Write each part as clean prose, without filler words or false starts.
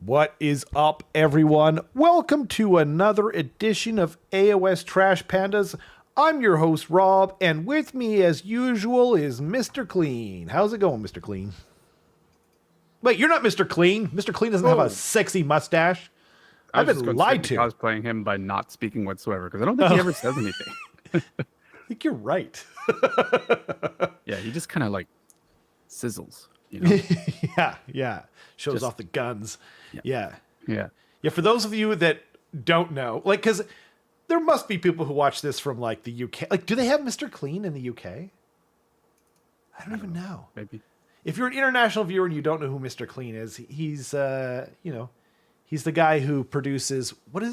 What is up, everyone? Welcome to another edition of AoS Trash Pandas. I'm your host, Rob, and with me, as usual, is Mr. Clean. How's it going, Mr. Clean? Wait, you're not Mr. Clean. Mr. Clean doesn't have a sexy mustache. I've been lied to. Cosplaying him by not speaking whatsoever, because I don't think he ever says anything. I think you're right. Yeah, he just kind of like sizzles, you know? Yeah. Shows off the guns. Yeah. For those of you that don't know, like, because there must be people who watch this from like the UK. Like, do they have Mr. Clean in the UK? I don't even know. Maybe. If you're an international viewer and you don't know who Mr. Clean is, he's he's the guy who produces what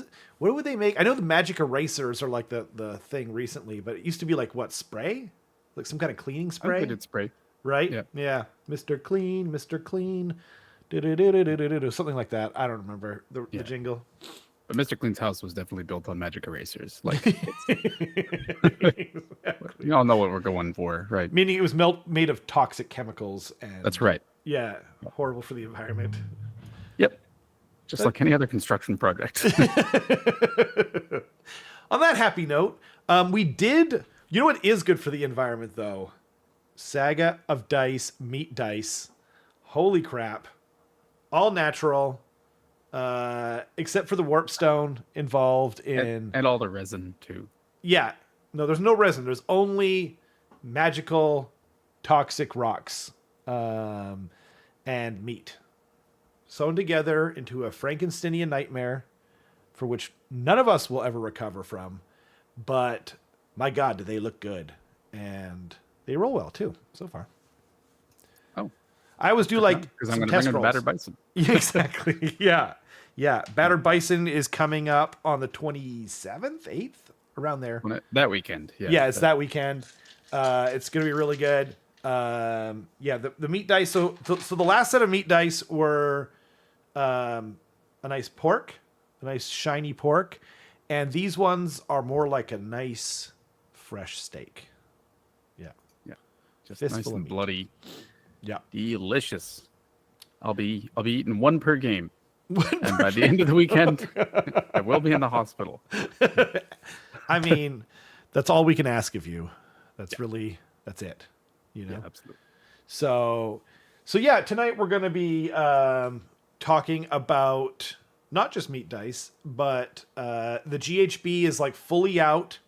would they make? I know the magic erasers are like the thing recently, but it used to be like what, spray? Like some kind of cleaning spray? I think it's spray. Right? Yeah. Mr. Clean. Something like that. I don't remember the jingle. But Mr. Clean's house was definitely built on magic erasers. Like, you all know what we're going for, right? Meaning it was made of toxic chemicals. And that's right. Yeah. Horrible for the environment. Yep. Just like any other construction project. On that happy note, we did... You know what is good for the environment, though? Saga of Dice, meat dice. Holy crap. All natural, except for the warp stone involved in... And all the resin, too. Yeah. No, there's no resin. There's only magical, toxic rocks and meat. Sewn together into a Frankensteinian nightmare for which none of us will ever recover from. But, my God, do they look good. And they roll well, too, so far. Oh. I always do like because I'm going to bring in Battered Bison. Yeah, exactly. Yeah. Battered Bison is coming up on the 27th, 8th, around there. That weekend. Yeah, it's that weekend. It's going to be really good. The meat dice. So the last set of meat dice were a nice pork, a nice shiny pork, and these ones are more like a nice fresh steak. Yeah, just nice and bloody. Yeah, delicious. I'll be eating one per game, and by the end of the weekend, I will be in the hospital. I mean, that's all we can ask of you. That's it. You know, yeah, absolutely. So yeah, tonight we're going to be talking about not just meat dice, but the GHB is like fully out,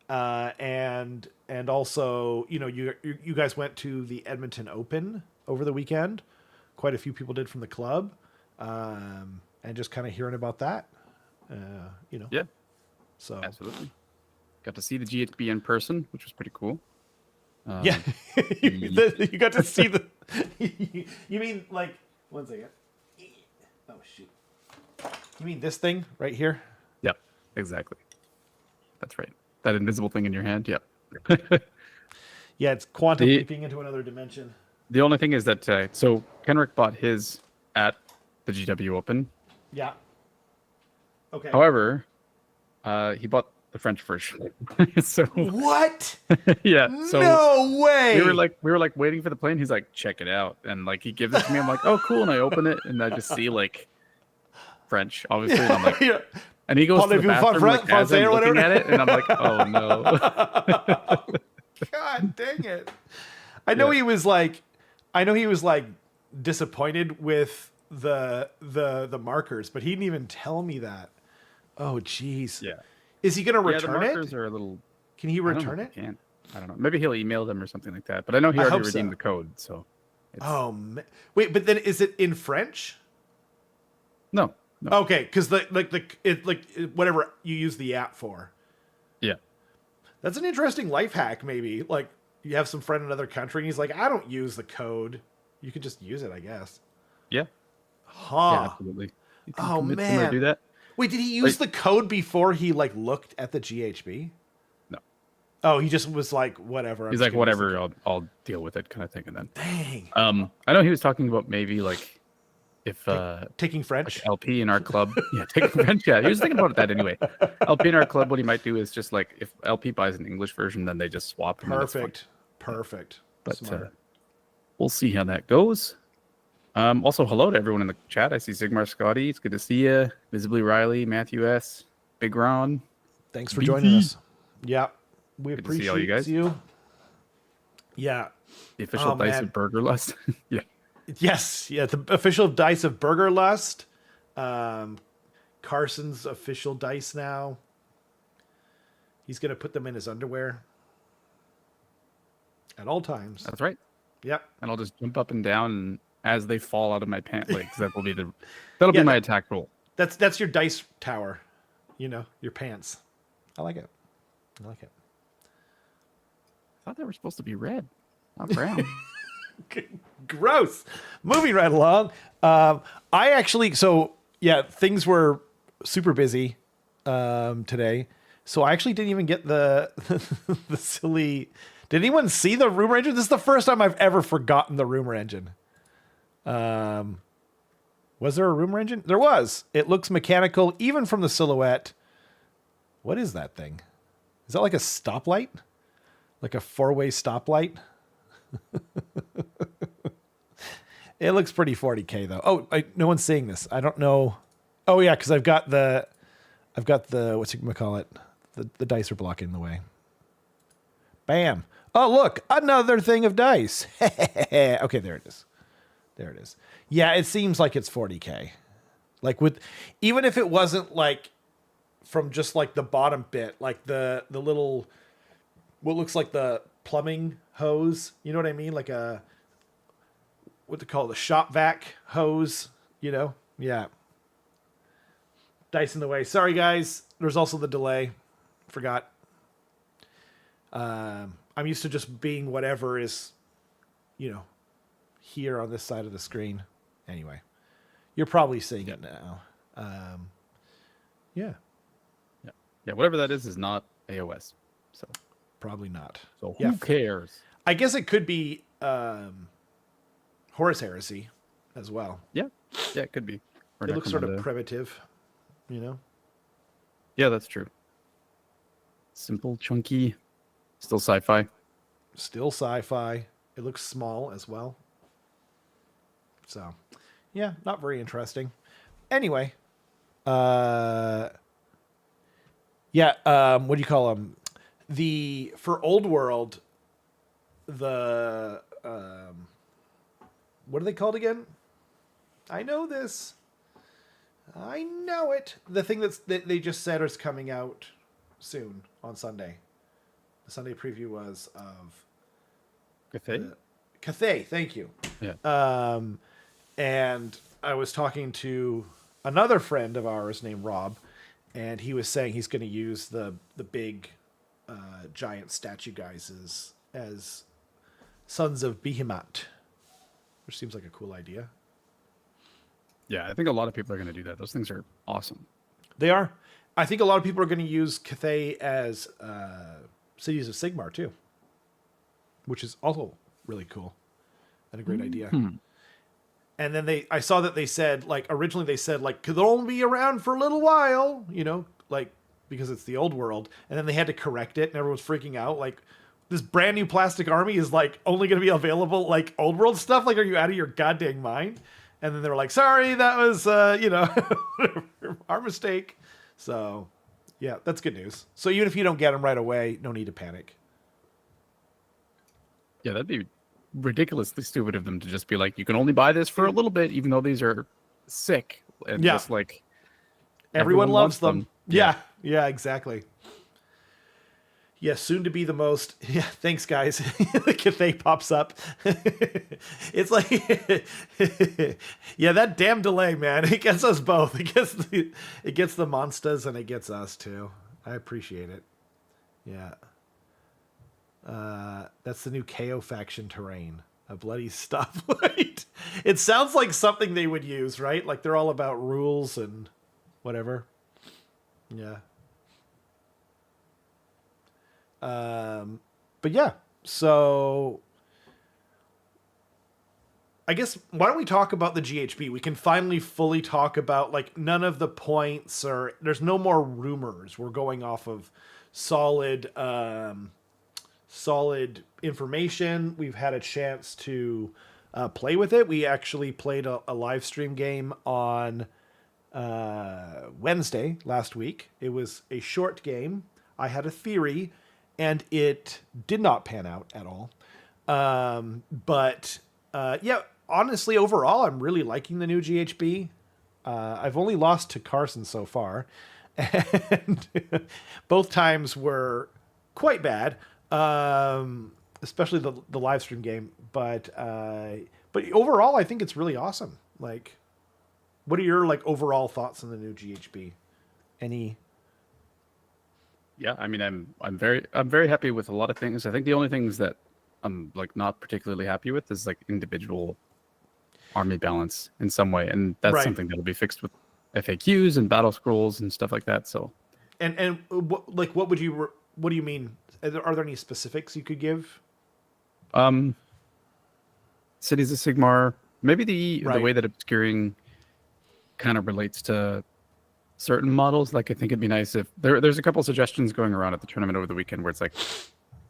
and also, you know, you guys went to the Edmonton Open over the weekend. Quite a few people did from the club, and just kind of hearing about that, you know. Yeah. So absolutely, got to see the GHB in person, which was pretty cool. Yeah, you got to see the. You mean like 1 second? Oh shoot! You mean this thing right here? Yep, exactly. That's right. That invisible thing in your hand. Yep. Yeah, it's quantum leaping into another dimension. The only thing is that so Kenrick bought his at the GW Open. Yeah. Okay. However, he bought the French version. So what? Yeah. So no way. We were like waiting for the plane. He's like, check it out, and like he gives it to me. I'm like, oh cool, and I open it and I just see like French, obviously. And I'm like, yeah. And he goes to the bathroom like, as I'm looking at it, and I'm like, oh no. God dang it! I know he was like disappointed with the markers, but he didn't even tell me that. Oh jeez. Yeah. Is he going to return the markers are a little... Can he return it? I don't know. Maybe he'll email them or something like that. But I know he already redeemed the code, so... Oh, wait, but then is it in French? No. Okay, because whatever you use the app for. Yeah. That's an interesting life hack, maybe. Like, you have some friend in another country, and he's like, I don't use the code. You could just use it, I guess. Yeah. Huh. Yeah, absolutely. Oh, man. Do that? Wait, did he use the code before he like looked at the GHB? No. Oh, he just was like, whatever. He's like, whatever, I'll deal with it, kind of thing. And then, dang. I know he was talking about maybe like if taking French, like LP in our club, yeah, taking French. Yeah, he was thinking about that anyway. LP in our club, what he might do is just like if LP buys an English version, then they just swap. Perfect. But we'll see how that goes. Also, hello to everyone in the chat. I see Sigmar Scotty. It's good to see you. Visibly Riley, Matthew S, Big Ron. Thanks for joining us. Yeah, we Good to see all you appreciate guys. you. Yeah. The official dice of Burger Lust. Yeah. Yes. Yeah. The official dice of Burger Lust. Carson's official dice now. He's going to put them in his underwear at all times. That's right. Yep. And I'll just jump up and down and as they fall out of my pant legs. That'll be my attack roll. That's your dice tower. You know, your pants. I like it. I thought they were supposed to be red, not brown. Gross. Moving right along. Things were super busy today. So I actually didn't even get the the silly. Did anyone see the rumor engine? This is the first time I've ever forgotten the rumor engine. Was there a rumor engine? There was. It looks mechanical, even from the silhouette. What is that thing? Is that like a stoplight? Like a 4-way stoplight? It looks pretty 40K though. Oh, no one's seeing this. I don't know. Oh yeah, because I've got the what's you call it? The dice are blocking the way. Bam. Oh look, another thing of dice. Okay, there it is. There it is. Yeah, it seems like it's 40K. Like even if it wasn't like from just like the bottom bit, like the little what looks like the plumbing hose, you know what I mean? Like a what they call it, the shop vac hose, you know? Yeah. Dice in the way. Sorry guys. There's also the delay. Forgot. I'm used to just being whatever is, you know, here on this side of the screen. Anyway, you're probably seeing it now. Yeah. Yeah, whatever that is not AoS. So probably not. So who cares? I guess it could be Horus Heresy as well. Yeah, it could be. Or it looks sort of primitive, you know? Yeah, that's true. Simple, chunky, still sci-fi. Still sci-fi. It looks small as well. So, yeah, not very interesting. Anyway, what do you call them? For Old World, what are they called again? I know this. I know it. The thing that they just said is coming out soon on Sunday. The Sunday preview was of Cathay. Cathay, thank you. Yeah. And I was talking to another friend of ours named Rob, and he was saying he's going to use the big giant statue guys as Sons of Behemoth, which seems like a cool idea. Yeah, I think a lot of people are going to do that. Those things are awesome. They are. I think a lot of people are going to use Cathay as Cities of Sigmar too, which is also really cool and a great idea. And then I saw that they said, like, originally they said, like, could only be around for a little while, you know, like, because it's the Old World. And then they had to correct it and everyone's freaking out. Like, this brand new plastic army is, like, only going to be available, like, Old World stuff. Like, are you out of your goddamn mind? And then they were like, sorry, that was, our mistake. So, yeah, that's good news. So even if you don't get them right away, no need to panic. Yeah, that'd be ridiculously stupid of them to just be like, you can only buy this for a little bit, even though these are sick. And just like everyone loves them. Yeah, exactly. Yeah, soon to be the most. Yeah, thanks, guys. The Cathay pops up. It's like, yeah, that damn delay, man. It gets us both. It gets the monsters and it gets us too. I appreciate it. Yeah. That's the new KO faction terrain. A bloody stoplight. It sounds like something they would use, right? Like they're all about rules and whatever. Yeah. But yeah, so I guess why don't we talk about the GHB? We can finally fully talk about like none of the points or there's no more rumors. We're going off of solid information. We've had a chance to play with it. We actually played a live stream game on Wednesday last week. It was a short game. I had a theory, and it did not pan out at all. But yeah, honestly, overall, I'm really liking the new GHB. I've only lost to Carson so far, and both times were quite bad, especially the live stream game. But overall, I think it's really awesome. Like, what are your like overall thoughts on the new GHB? Any? Yeah, I mean, I'm very happy with a lot of things. I think the only things that I'm like not particularly happy with is like individual army balance in some way, and that's something that'll be fixed with FAQs and battle scrolls and stuff like that. So, and what do you mean? Are there any specifics you could give? Cities of Sigmar, maybe the way that obscuring kind of relates to certain models. Like, I think it'd be nice if there's a couple suggestions going around at the tournament over the weekend where it's like,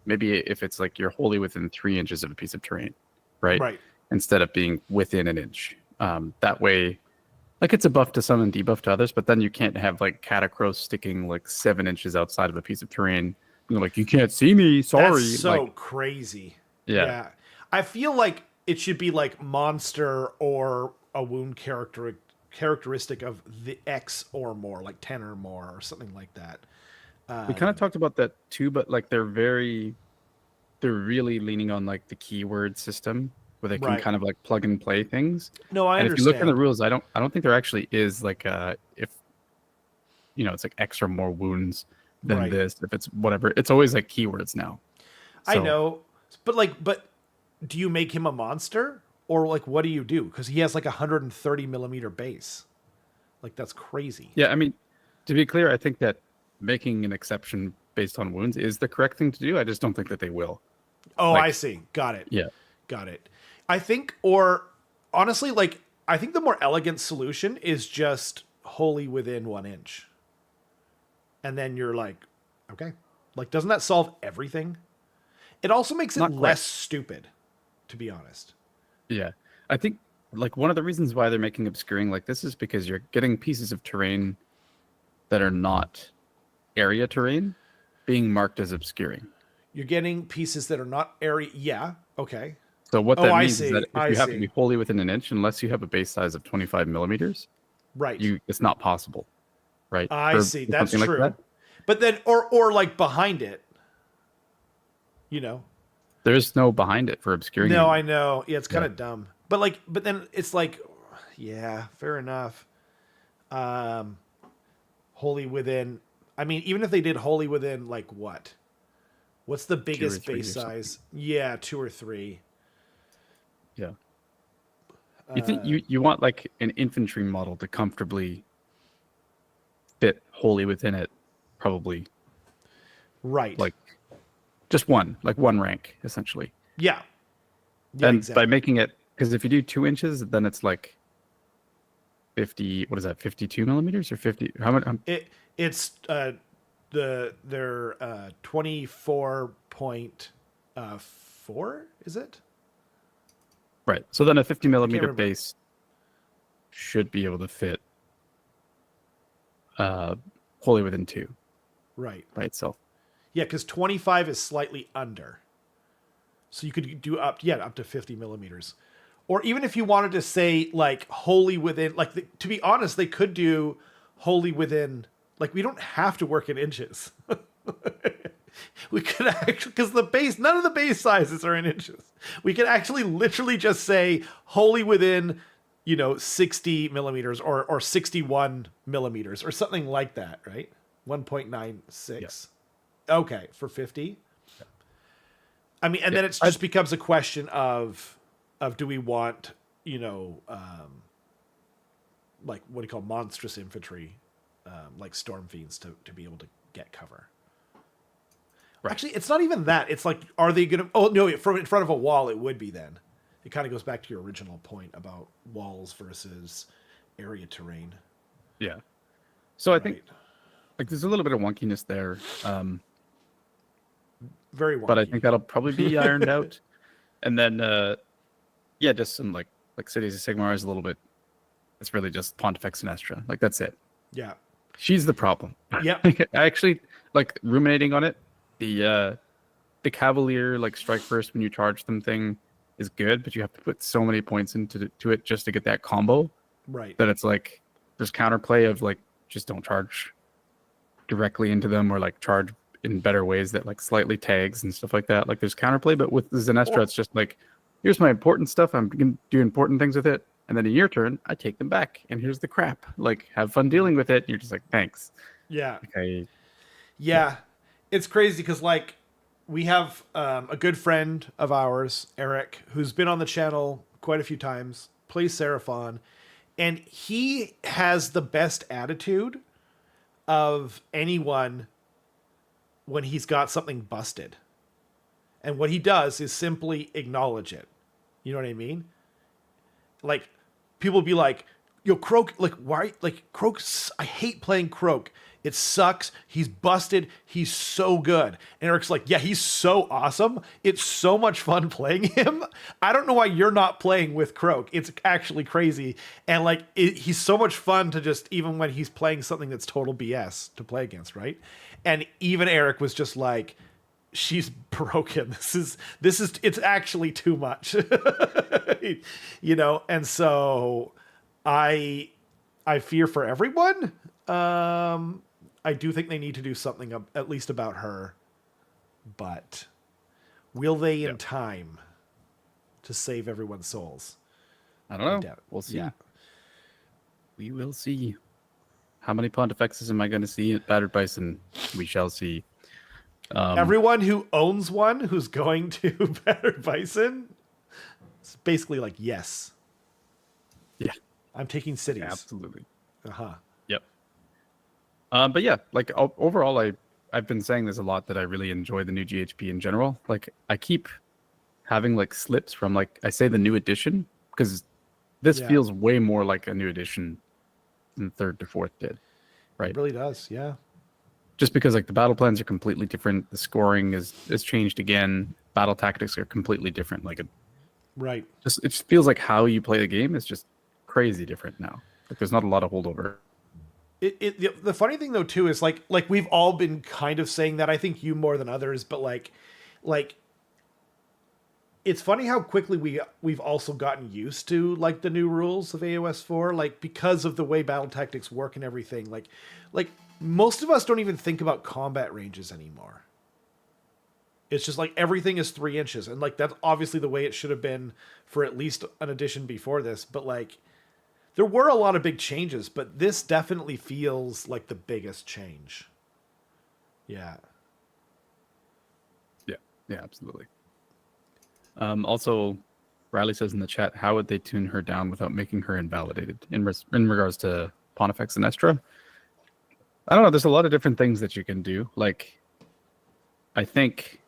maybe if it's like you're wholly within 3 inches of a piece of terrain, right? Instead of being within an inch. That way, like, it's a buff to some and debuff to others, but then you can't have like Catacross sticking like 7 inches outside of a piece of terrain. You're like, you can't see me. Sorry. That's so like, crazy. Yeah. I feel like it should be like monster or a wound characteristic of the X or more, like 10 or more, or something like that. We kind of talked about that too, but like they're really leaning on like the keyword system where they can kind of like plug and play things. No, I understand. If you look in the rules, I don't think there actually is like if it's like X or more wounds than this. If it's whatever, it's always like keywords now. So, I know, but do you make him a monster, or like what do you do? Because he has like 130 millimeter base. Like, that's crazy. Yeah, I mean, to be clear, I think that making an exception based on wounds is the correct thing to do. I just don't think that they will. Oh, I see. Got it. Yeah. Got it. I think, or honestly, like, I think the more elegant solution is just wholly within 1 inch. And then you're like, okay. Like, doesn't that solve everything? It also makes it less stupid, to be honest. Yeah. I think, like, one of the reasons why they're making obscuring like this is because you're getting pieces of terrain that are not area terrain being marked as obscuring. You're getting pieces that are not area. Yeah. Okay. So what that means is that if you have to be wholly within an inch, unless you have a base size of 25 millimeters, it's not possible. Right. I see. That's true. Like that. But then, or like behind it, there's no behind it for obscuring. No, I know. Yeah. It's kind of dumb, but then it's like, yeah, fair enough. Wholly within. I mean, even if they did wholly within, like what? What's the biggest base size? Yeah, 2 or 3. Yeah. You think you want like an infantry model to comfortably fit wholly within it, probably. Right. Like just one rank, essentially. Yeah. And exactly. By making it, because if you do 2 inches, then it's like 50. What is that? 52 millimeters or 50? How much? It's they're 24.4. Is it? Right. So then a 50 millimeter base should be able to fit wholly within 2. Right. By itself. Yeah, because 25 is slightly under. So you could do up to 50 millimeters. Or even if you wanted to say like wholly within, like to be honest, they could do wholly within. Like, we don't have to work in inches. We could actually, because none of the base sizes are in inches. We could actually literally just say wholly within, 60 millimeters or 61 millimeters or something like that, right? 1.96. Yeah. Okay, for 50. Yeah. I mean, and then it just becomes a question of do we want, like, what do you call monstrous infantry, like Storm Fiends to be able to get cover. Right. Actually, it's not even that. It's like, are they going to... Oh, no, from in front of a wall, it would be then. It kind of goes back to your original point about walls versus area terrain. Yeah. So I think like there's a little bit of wonkiness there. Very wonky. But I think that'll probably be ironed out. And then Yeah, just some like Cities of Sigmar is a little bit. It's really just Pontifex Sinestra. Like that's it. Yeah. She's the problem. Yeah. I actually like ruminating on it. The Cavalier like strike first when you charge them thing is good, but you have to put so many points into it just to get that combo. Right. That it's like there's counterplay of like just don't charge directly into them or like charge in better ways that like slightly tags and stuff like that. Like there's counterplay, but with the Sinestra, it's just like here's my important stuff. I'm gonna do important things with it. And then in your turn, I take them back. And here's the crap. Like, have fun dealing with it. And you're just like, thanks. Yeah. Okay. Yeah. It's crazy because, like, we have a good friend of ours, Eric, who's been on the channel quite a few times, plays Seraphon, and he has the best attitude of anyone when he's got something busted. And what he does is simply acknowledge it. You know what I mean? Like, people be like, yo, Croak, like, why? Like, Croak, I hate playing Croak. It sucks. He's busted. He's so good. And Eric's like, yeah, he's so awesome. It's so much fun playing him. I don't know why you're not playing with Croak. It's actually crazy. And, like, he's so much fun to just, even when he's playing something that's total BS to play against, right? And even Eric was just like, she's broken. This is it's actually too much. You know, and so I fear for everyone. I do think they need to do something at least about her, but will they in time to save everyone's souls? I don't know. We'll see. Yeah. We will see. How many Pontifexes am I going to see at Battered Bison? We shall see. Everyone who owns one who's going to Battered Bison, it's basically like, yes. Yeah. I'm taking cities. Absolutely. Uh-huh. Yep. But yeah, like overall, I've been saying this a lot that I really enjoy the new GHB in general. Like I keep having like slips from like, I say the new edition, because this feels way more like a new edition than third to fourth did. Right. It really does. Yeah. Just because like the battle plans are completely different, the scoring is changed again, battle tactics are completely different. Like right. It just feels like how you play the game is just crazy different now. Like there's not a lot of holdover. The funny thing though too is like we've all been kind of saying that. I think you more than others, but like it's funny how quickly we've also gotten used to like the new rules of AoS 4, like because of the way battle tactics work and everything. Like most of us don't even think about combat ranges anymore. It's just like everything is 3 inches, and like that's obviously the way it should have been for at least an edition before this. But like there were a lot of big changes, but this definitely feels like the biggest change. Yeah. Yeah, absolutely. Also, Riley says in the chat, how would they tune her down without making her invalidated in regards to Pontifex Sinestra? I don't know. There's a lot of different things that you can do. Like, I think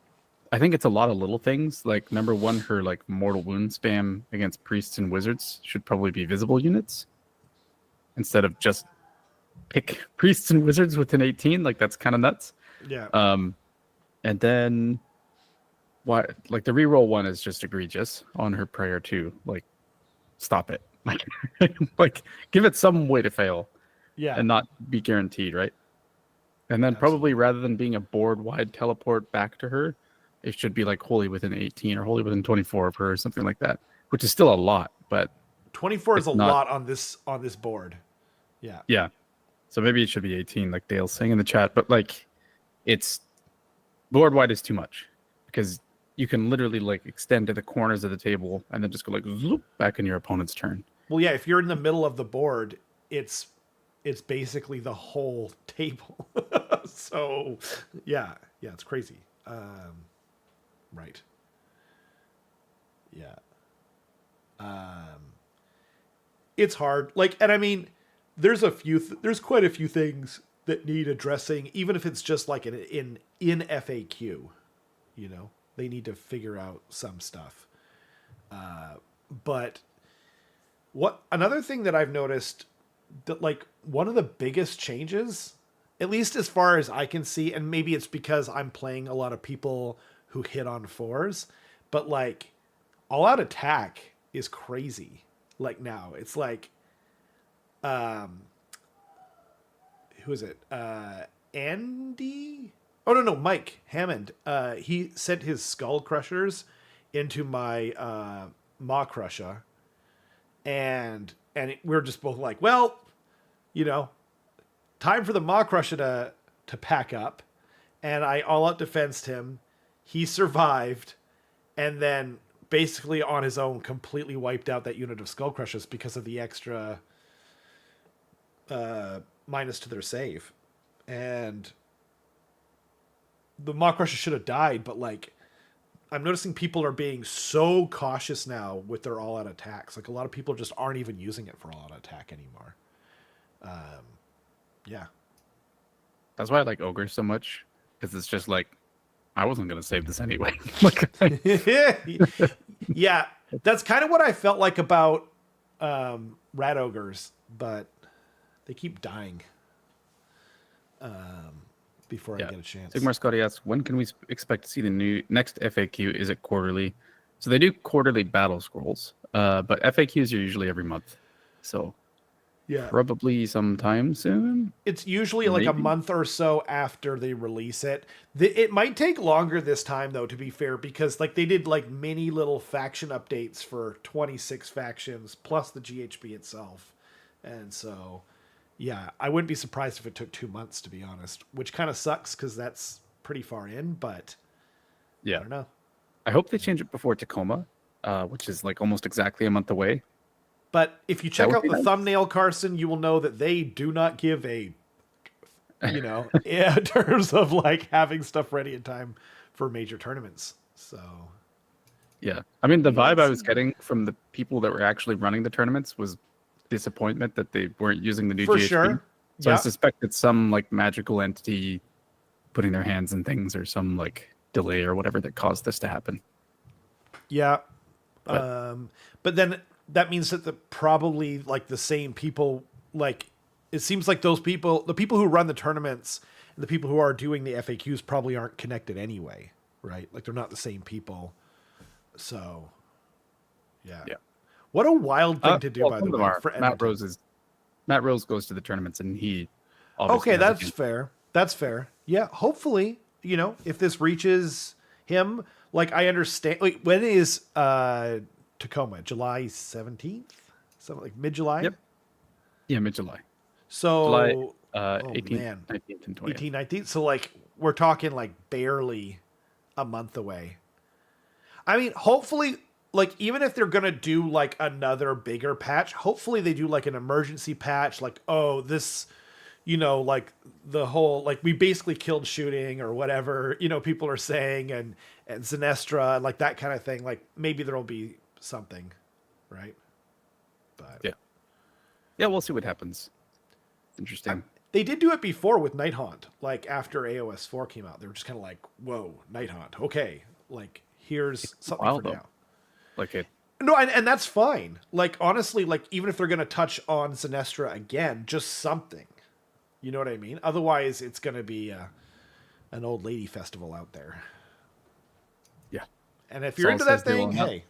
it's a lot of little things. Like, number one, her like mortal wound spam against priests and wizards should probably be visible units instead of just pick priests and wizards within 18. Like, that's kind of nuts. Yeah. And then why? Like the reroll one is just egregious on her prayer too. Like, stop it. Like, give it some way to fail. Yeah. And not be guaranteed, right? And then probably rather than being a board-wide teleport back to her, it should be like wholly within 18 or wholly within 24 of her or something like that, which is still a lot, but 24 is a lot on this board. Yeah. Yeah. So maybe it should be 18, like Dale's saying in the chat, but like it's board-wide is too much because you can literally like extend to the corners of the table and then just go like zoop back in your opponent's turn. Well, yeah, if you're in the middle of the board, it's basically the whole table. So, yeah, it's crazy. Right. Yeah. It's hard. Like, and I mean, there's quite a few things that need addressing, even if it's just like in FAQ, you know, they need to figure out some stuff. But another thing that I've noticed that like one of the biggest changes, at least as far as I can see, and maybe it's because I'm playing a lot of people who hit on 4s, but like all out attack is crazy. Like now, it's like, who is it? Andy? Oh no, Mike Hammond. He sent his Skull Crushers into my Maw Crusher, and we're just both like, well, time for the Maw Crusher to pack up, and I all out defensed him. He survived, and then basically on his own completely wiped out that unit of Skull Crushers because of the extra minus to their save. And the Maw Crusher should have died, but like I'm noticing people are being so cautious now with their all-out attacks. Like a lot of people just aren't even using it for all-out attack anymore. Yeah. That's why I like Ogre so much, because it's just like, I wasn't going to save this anyway. Yeah, that's kind of what I felt like about Rat Ogres, but they keep dying before I get a chance. Sigmar Scotty asks, when can we expect to see the next FAQ? Is it quarterly? So they do quarterly battle scrolls, but FAQs are usually every month. So yeah, probably sometime soon. It's usually like a month or so after they release it. It might take longer this time, though, to be fair, because like they did like mini little faction updates for 26 factions plus the GHB itself. And so, yeah, I wouldn't be surprised if it took 2 months, to be honest, which kind of sucks because that's pretty far in, but yeah, I don't know. I hope they change it before Tacoma, which is like almost exactly a month away. But if you check out the thumbnail, Carson, you will know that they do not give a, in terms of like having stuff ready in time for major tournaments. So, yeah. I mean, the vibe I was getting from the people that were actually running the tournaments was disappointment that they weren't using the new GHB. Sure. So I suspect it's some like magical entity putting their hands in things or some like delay or whatever that caused this to happen. Yeah. But then that means that probably like the same people, like it seems like those people, the people who run the tournaments and the people who are doing the FAQs probably aren't connected anyway, right? Like they're not the same people. So, yeah. What a wild thing to do, by the way. For Matt Rose goes to the tournaments and he. Okay, that's fair. That's fair. Yeah, hopefully, if this reaches him, like I understand. Like when is Tacoma? July 17th? Something like mid-July? Yep. Yeah, mid-July. So July 18th, 19th, and 20th. 19th. So like we're talking like barely a month away. I mean, hopefully, like even if they're gonna do like another bigger patch, hopefully they do like an emergency patch, like, oh, this, like the whole, like we basically killed shooting or whatever, people are saying, and Zenestra and like that kind of thing. Like maybe there'll be something, right? But yeah, we'll see what happens. Interesting. They did do it before with Night Haunt, like after AoS 4 came out. They were just kind of like, whoa, Night Haunt, okay, like here's something for now. Like it. No, and that's fine. Like honestly, like even if they're gonna touch on Zenestra again, just something. You know what I mean? Otherwise, it's gonna be an old lady festival out there. Yeah. And if you're into that thing, hey.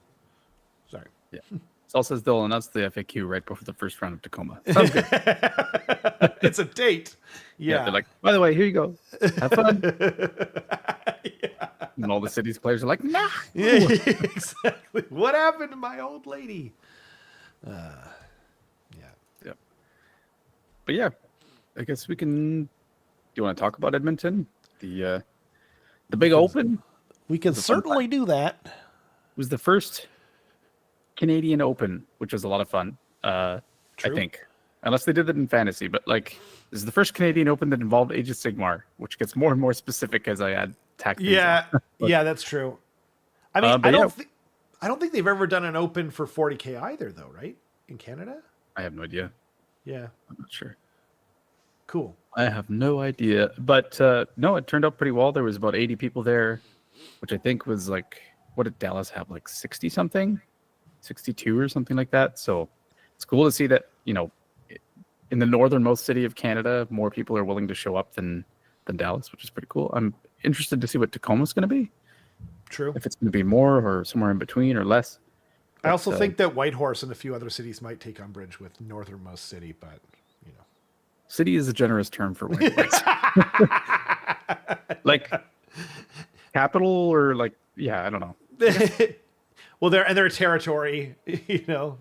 Sorry. Yeah. Saul says they'll announce the FAQ right before the first round of Tacoma. Sounds good. It's a date. Yeah. They're like, by the way, here you go. Have fun. And all the city's players are like, nah. Yeah, exactly. What happened to my old lady? Yeah. But yeah, I guess we can. Do you want to talk about Edmonton? The big open? We can certainly do that. It was the first Canadian Open, which was a lot of fun. I think, unless they did it in fantasy, but like this is the first Canadian Open that involved Age of Sigmar, which gets more and more specific as I add tactics. Yeah, yeah, that's true. I mean, I don't think they've ever done an Open for 40K either, though, right? In Canada? I have no idea. Yeah, I'm not sure. Cool. I have no idea, but no, it turned out pretty well. There was about 80 people there, which I think was like, what did Dallas have? Like 60 something, 62 or something like that. So it's cool to see that, in the northernmost city of Canada, more people are willing to show up than Dallas, which is pretty cool. I'm interested to see what Tacoma's going to be. True. If it's going to be more or somewhere in between or less. I also think that Whitehorse and a few other cities might take umbrage with northernmost city, but city is a generous term for Whitehorse. Like capital or like, yeah, I don't know. Well, they're a territory, I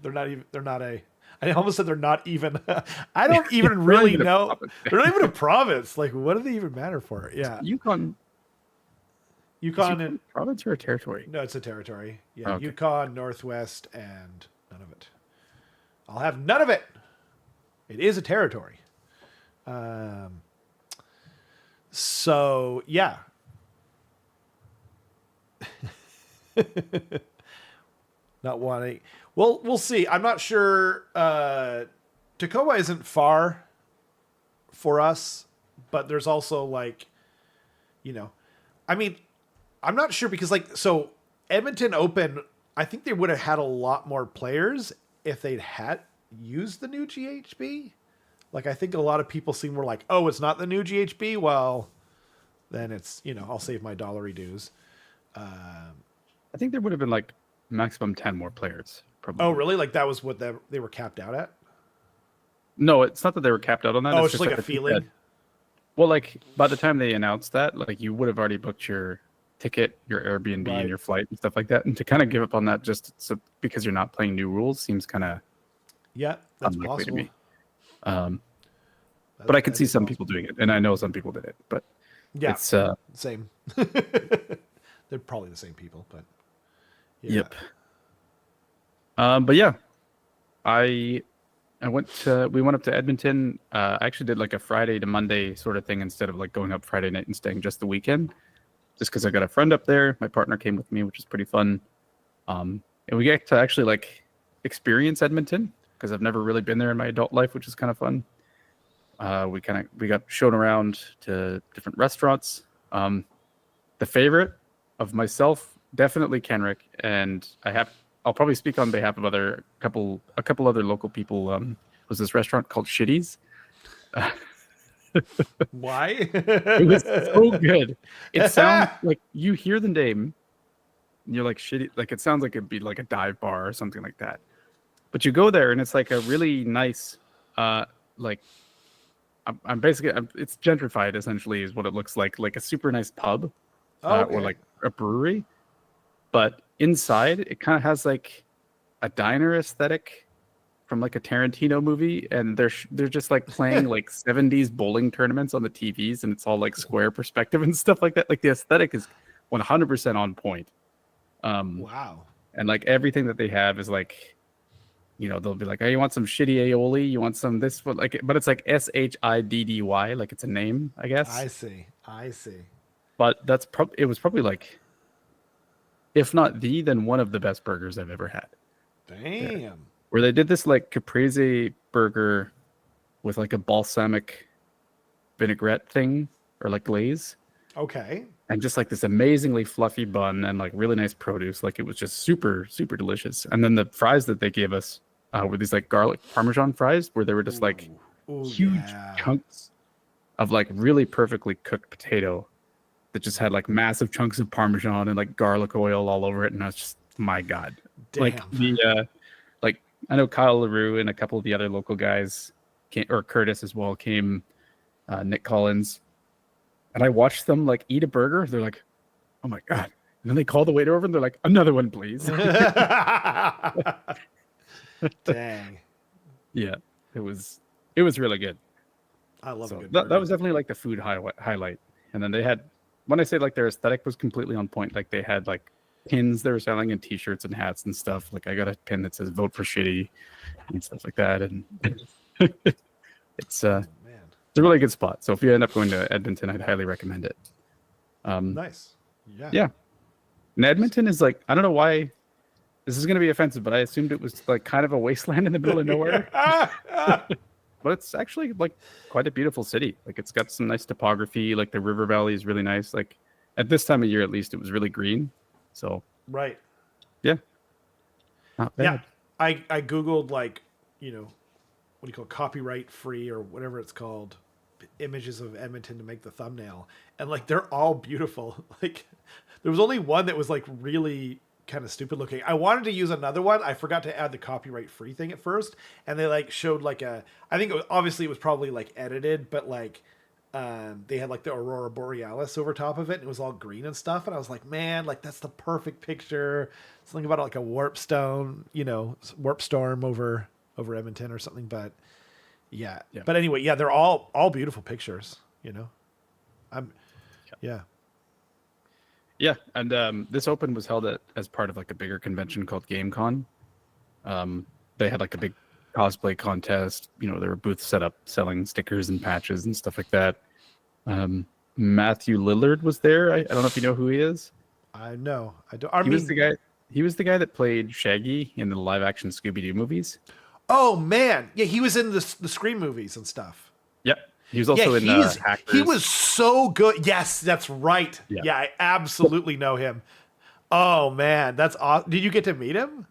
almost said they're not even, I don't even really know. They're not even a province. Like, what do they even matter for? Yeah. Yukon and province or a territory? No, it's a territory. Yeah. Okay. Yukon, Northwest, and none of it. I'll have none of it. It is a territory. So yeah. Not wanting. Well, we'll see. I'm not sure. Tacoma isn't far for us, but there's also like, I mean, I'm not sure because so Edmonton Open, I think they would have had a lot more players if they'd had used the new GHB. Like, I think a lot of people seem more like, oh, it's not the new GHB. Well, then it's, I'll save my dollary dues. I think there would have been like maximum 10 more players. Probably. Oh, really? Like that was what they were capped out at? No, it's not that they were capped out on that. Oh, it's just like a feeling. Well, like by the time they announced that, like you would have already booked your ticket, your Airbnb, and your flight and stuff like that. And to kind of give up on that just because you're not playing new rules seems kind of that's possible to me. But I could see some people doing it, and I know some people did it. But it's same. They're probably the same people, but yep. But yeah, we went up to Edmonton. I actually did like a Friday to Monday sort of thing instead of like going up Friday night and staying just the weekend, just because I got a friend up there. My partner came with me, which is pretty fun. And we get to actually like experience Edmonton because I've never really been there in my adult life, which is kind of fun. We got shown around to different restaurants. The favorite of myself, definitely Kenrick, and I'll probably speak on behalf of a couple other local people. Was this restaurant called Shitties? Why? It was so good. It sounds like you hear the name, and you're like Shitty. Like it sounds like it'd be like a dive bar or something like that. But you go there, and it's like a really nice, like it's gentrified essentially is what it looks like a super nice pub, or like a brewery. But inside, it kind of has like a diner aesthetic from like a Tarantino movie, and they're just like playing like 70s bowling tournaments on the TVs, and it's all like square perspective and stuff like that. Like the aesthetic is 100% on point. Wow. And like everything that they have is like, they'll be like, "Oh, you want some shitty aioli? You want some this?" But it's like SHIDDY, like it's a name, I guess. I see. But it was probably like, if not then one of the best burgers I've ever had. Damn. There. Where they did this like caprese burger with like a balsamic vinaigrette thing or like glaze. Okay. And just like this amazingly fluffy bun and like really nice produce. Like it was just super, super delicious. And then the fries that they gave us were these like garlic Parmesan fries where they were just like huge chunks of like really perfectly cooked potato that just had like massive chunks of Parmesan and like garlic oil all over it. And I was just, my God. Damn. Like I know Kyle LaRue and a couple of the other local guys or Curtis as well came, Nick Collins. And I watched them like eat a burger. They're like, "Oh my God." And then they call the waiter over and they're like, "Another one, please." Dang. Yeah, it was really good. I love it. That was definitely like the food highlight. And then they had, when I say like their aesthetic was completely on point, like they had like pins they were selling and t-shirts and hats and stuff. Like I got a pin that says "Vote for Shitty" and stuff like that. And it's it's a really good spot. So if you end up going to Edmonton, I'd highly recommend it. Nice. Yeah. Yeah. And Edmonton is like, I don't know why this is going to be offensive, but I assumed it was like kind of a wasteland in the middle of nowhere. But it's actually like quite a beautiful city. Like it's got some nice topography. Like the river valley is really nice. Like at this time of year, at least, it was really green. So right. Yeah. Not bad. Yeah. I Googled like, what do you call it, copyright free or whatever it's called, images of Edmonton to make the thumbnail. And like, they're all beautiful. Like there was only one that was like really kind of stupid looking. I wanted to use another one. I forgot to add the copyright free thing at first, and they like showed like I think obviously it was probably like edited, but like they had like the aurora borealis over top of it, and it was all green and stuff. And I was like, man, like that's the perfect picture. Something about it, like a warp storm over Edmonton or something. But yeah. But anyway, yeah, they're all beautiful pictures. Yeah, and this Open was held as part of like a bigger convention called GameCon. They had like a big cosplay contest. There were booths set up selling stickers and patches and stuff like that. Matthew Lillard was there. I don't know if you know who he is. I know. I don't. He was the guy that played Shaggy in the live-action Scooby-Doo movies. Oh man, yeah, he was in the Scream movies and stuff. Yep. He was also in Hackers. He was so good. Yes, that's right. Yeah, I absolutely know him. Oh man, that's awesome. Did you get to meet him?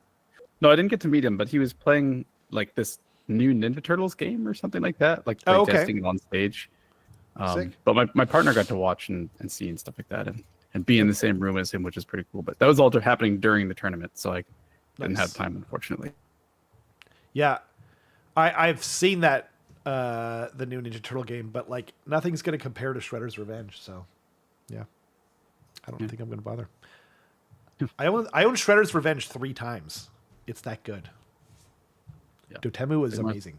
No, I didn't get to meet him, but he was playing like this new Ninja Turtles game or something like that, like testing it on stage. But my partner got to watch and see and stuff like that, and be in the same room as him, which is pretty cool. But that was all happening during the tournament, so I didn't have time, unfortunately. Yeah, I've seen that. The new Ninja Turtle game, but like nothing's going to compare to Shredder's Revenge. So, yeah, I don't think I'm going to bother. I own Shredder's Revenge 3 times. It's that good. Yeah. Dotemu is amazing.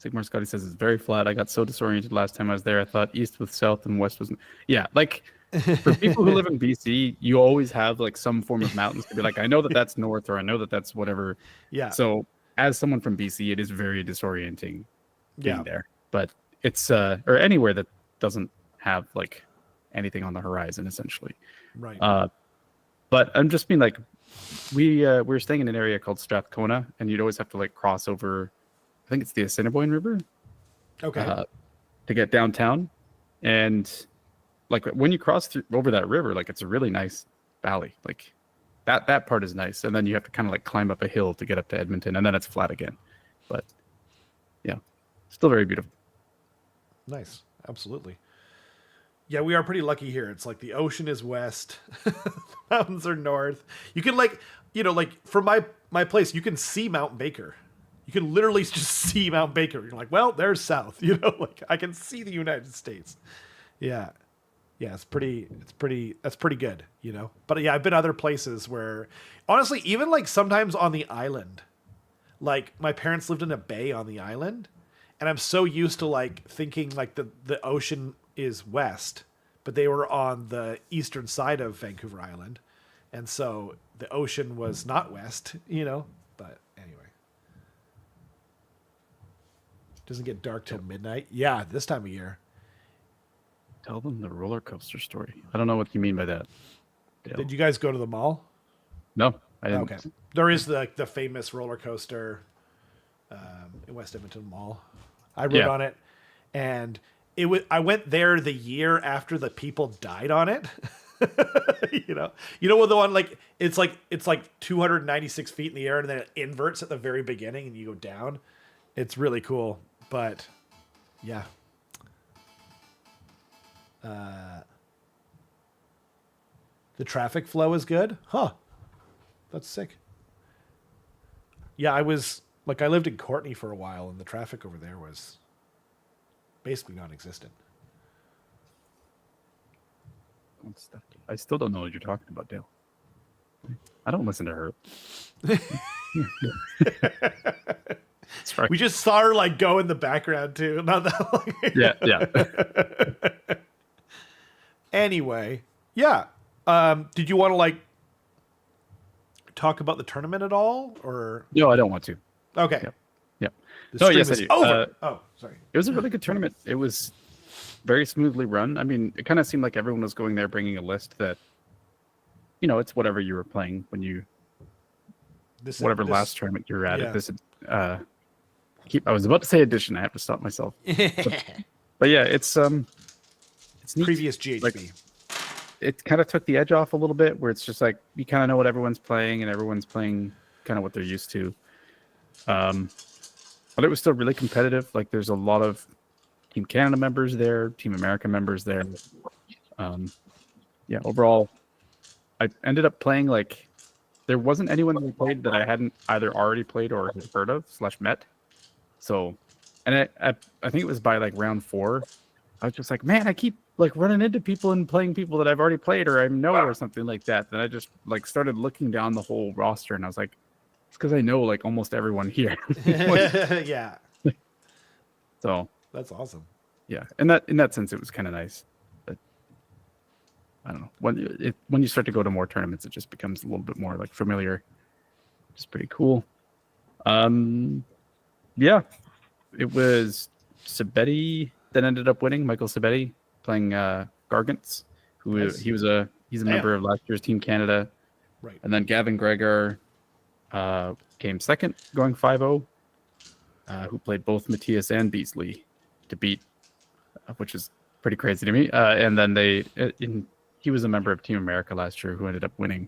Sigmar Scotty says it's very flat. I got so disoriented last time I was there. I thought east was south and west was. Yeah, like for people who live in BC, you always have like some form of mountains to be like, I know that that's north, or I know that that's whatever. Yeah. So as someone from BC, it is very disorienting. Being there, but it's or anywhere that doesn't have like anything on the horizon, essentially. Right. But I'm just being like, we were staying in an area called Strathcona, and you'd always have to like cross over. I think it's the Assiniboine River. Okay. To get downtown, and like when you cross over that river, like it's a really nice valley. Like that part is nice, and then you have to kind of like climb up a hill to get up to Edmonton, and then it's flat again. But yeah. Still very beautiful. Nice. Absolutely. Yeah, we are pretty lucky here. It's like the ocean is west, the mountains are north. You can like from my place, you can see Mount Baker. You can literally just see Mount Baker. You're like, well, there's south. Like I can see the United States. Yeah. Yeah, that's pretty good, But yeah, I've been other places where honestly, even like sometimes on the island, like my parents lived in a bay on the island. And I'm so used to like thinking like the ocean is west, but they were on the eastern side of Vancouver Island. And so the ocean was not west, but anyway. Doesn't get dark till midnight. Yeah, this time of year. Tell them the roller coaster story. I don't know what you mean by that. Dale. Did you guys go to the mall? No, I didn't. Okay. There is the famous roller coaster in West Edmonton Mall. I rode on it, and I went there the year after the people died on it. What the one like it's like 296 feet in the air, and then it inverts at the very beginning, and you go down. It's really cool, but yeah. The traffic flow is good, huh? That's sick. Yeah, I lived in Courtenay for a while, and the traffic over there was basically non-existent. I still don't know what you're talking about, Dale. I don't listen to her. Sorry. We just saw her like go in the background too. Not that long. Yeah. Anyway, yeah. Did you want to like talk about the tournament at all, or no? I don't want to. Okay. Yep. No, yes, I do. Over. Sorry. It was a really good tournament. It was very smoothly run. I mean, it kind of seemed like everyone was going there bringing a list that, it's whatever you were playing when you, last tournament you were at. Yeah. I was about to say edition. I have to stop myself. But yeah, it's neat. Previous GHB. Like, it kind of took the edge off a little bit, where it's just like you kind of know what everyone's playing, and everyone's playing kind of what they're used to. But it was still really competitive. Like there's a lot of Team Canada members there, Team America members there. Overall, I ended up playing like there wasn't anyone who played that I hadn't either already played or had heard of / met. So, and I think it was by like round 4, I was just like, man, I keep like running into people and playing people that I've already played or I know or something like that. Then I just like started looking down the whole roster and I was like, it's because I know like almost everyone here. Yeah. So that's awesome. Yeah, in that sense, it was kind of nice. But I don't know, when you start to go to more tournaments, it just becomes a little bit more like familiar. It's pretty cool. Yeah, it was Sabetti that ended up winning. Michael Sabetti playing Gargants, he's a member of last year's Team Canada. Right. And then Gavin Gregor came second, going 5-0. Who played both Matthias and Beasley to beat, which is pretty crazy to me. And then he was a member of Team America last year who ended up winning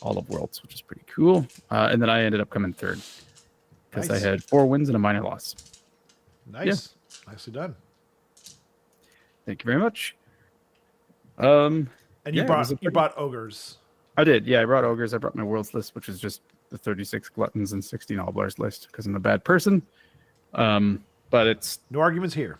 all of Worlds, which is pretty cool. And then I ended up coming third because I had 4 wins and a minor loss. Nice. Yeah. Nicely done. Thank you very much. And you brought Ogres. I did. Yeah, I brought Ogres. I brought my Worlds list, which is just the 36 Gluttons and 16 Allblars list because I'm a bad person. But it's... No arguments here.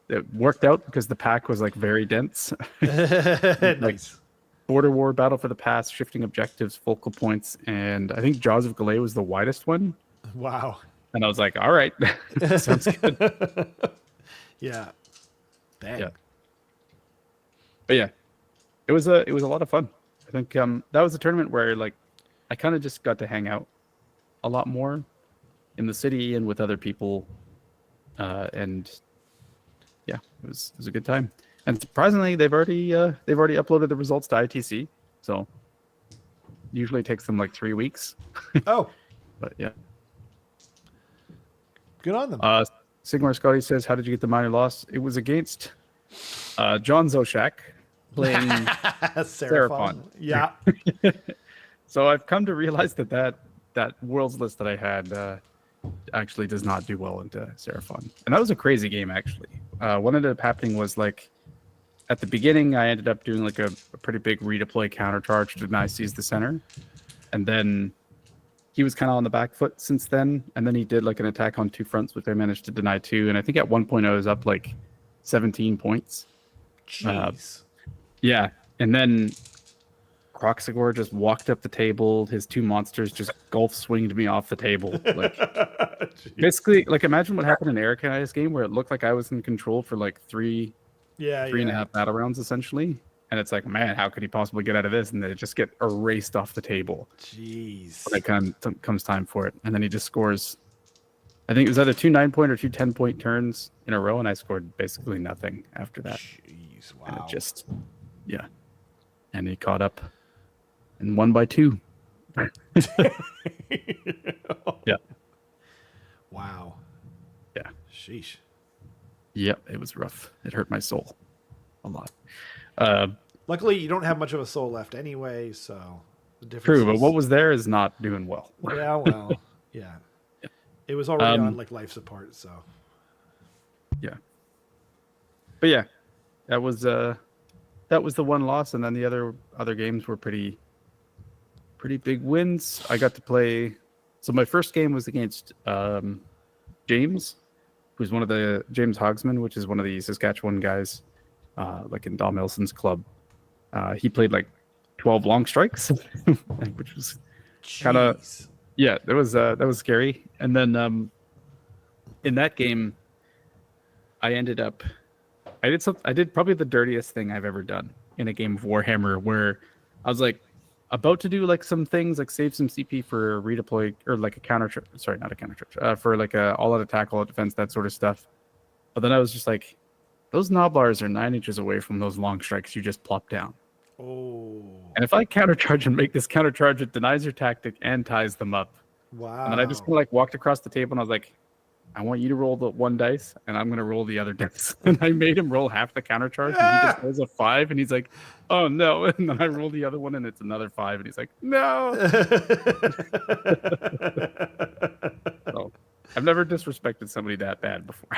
It worked out because the pack was like very dense. Nice. Border War, Battle for the Pass, Shifting Objectives, Focal Points, and I think Jaws of Galay was the widest one. Wow. And I was like, all right, sounds good. Yeah. Dang. Yeah. But yeah, it was a lot of fun. I think that was a tournament where like I kind of just got to hang out a lot more in the city and with other people, and yeah, it was a good time. And surprisingly, they've already uploaded the results to ITC. So usually it takes them like 3 weeks. Oh, but yeah, good on them. Sigmar Scotty says, "How did you get the minor loss?" It was against John Zoshak playing Seraphon. Yeah. So I've come to realize that Worlds list that I had actually does not do well into Seraphon. And that was a crazy game, actually. What ended up happening was, like, at the beginning, I ended up doing, like, a pretty big redeploy countercharge to deny seize the center. And then he was kind of on the back foot since then. And then he did, like, an attack on 2 fronts, which I managed to deny 2. And I think at one point I was up, like, 17 points. Jeez. Yeah. And then Croxagore just walked up the table. His 2 monsters just golf swinged me off the table. Like, basically, like, imagine what happened in Eric and I's game where it looked like I was in control for like three and a half battle rounds essentially. And it's like, man, how could he possibly get out of this? And then it just get erased off the table. Jeez. When it comes time for it. And then he just scores, I think it was either 2 9-point or 2 10-point turns in a row. And I scored basically nothing after that. Jeez, wow. And it just, yeah. And he caught up and won by 2. Yeah. Wow. Yeah. Sheesh. Yep, it was rough. It hurt my soul a lot. Luckily, you don't have much of a soul left anyway, so the difference. True, but what was there is not doing well. Yeah, well, yeah. It was already on like life support, so. Yeah. But yeah, that was the one loss, and then the other games were pretty big wins. I got to play. So my first game was against James, who's one of the James Hogsman, which is one of the Saskatchewan guys, like in Dom Elson's club. He played like 12 long strikes, which was kind of, yeah, that was scary. And then in that game, I did probably the dirtiest thing I've ever done in a game of Warhammer, where I was like about to do like some things, like save some CP for redeploy or like a counter, sorry, not a counter charge, for like a all out attack, all out defense, that sort of stuff. But then I was just like, those Noblars are 9 inches away from those long strikes you just plop down. Oh. And if I countercharge and make this countercharge, it denies your tactic and ties them up. Wow. And then I just kind of like walked across the table and I was like, I want you to roll the 1 dice and I'm going to roll the other dice. And I made him roll half the countercharge and he just rolls a 5 and he's like, oh no. And then I roll the other one and it's another 5 and he's like, no. So, I've never disrespected somebody that bad before.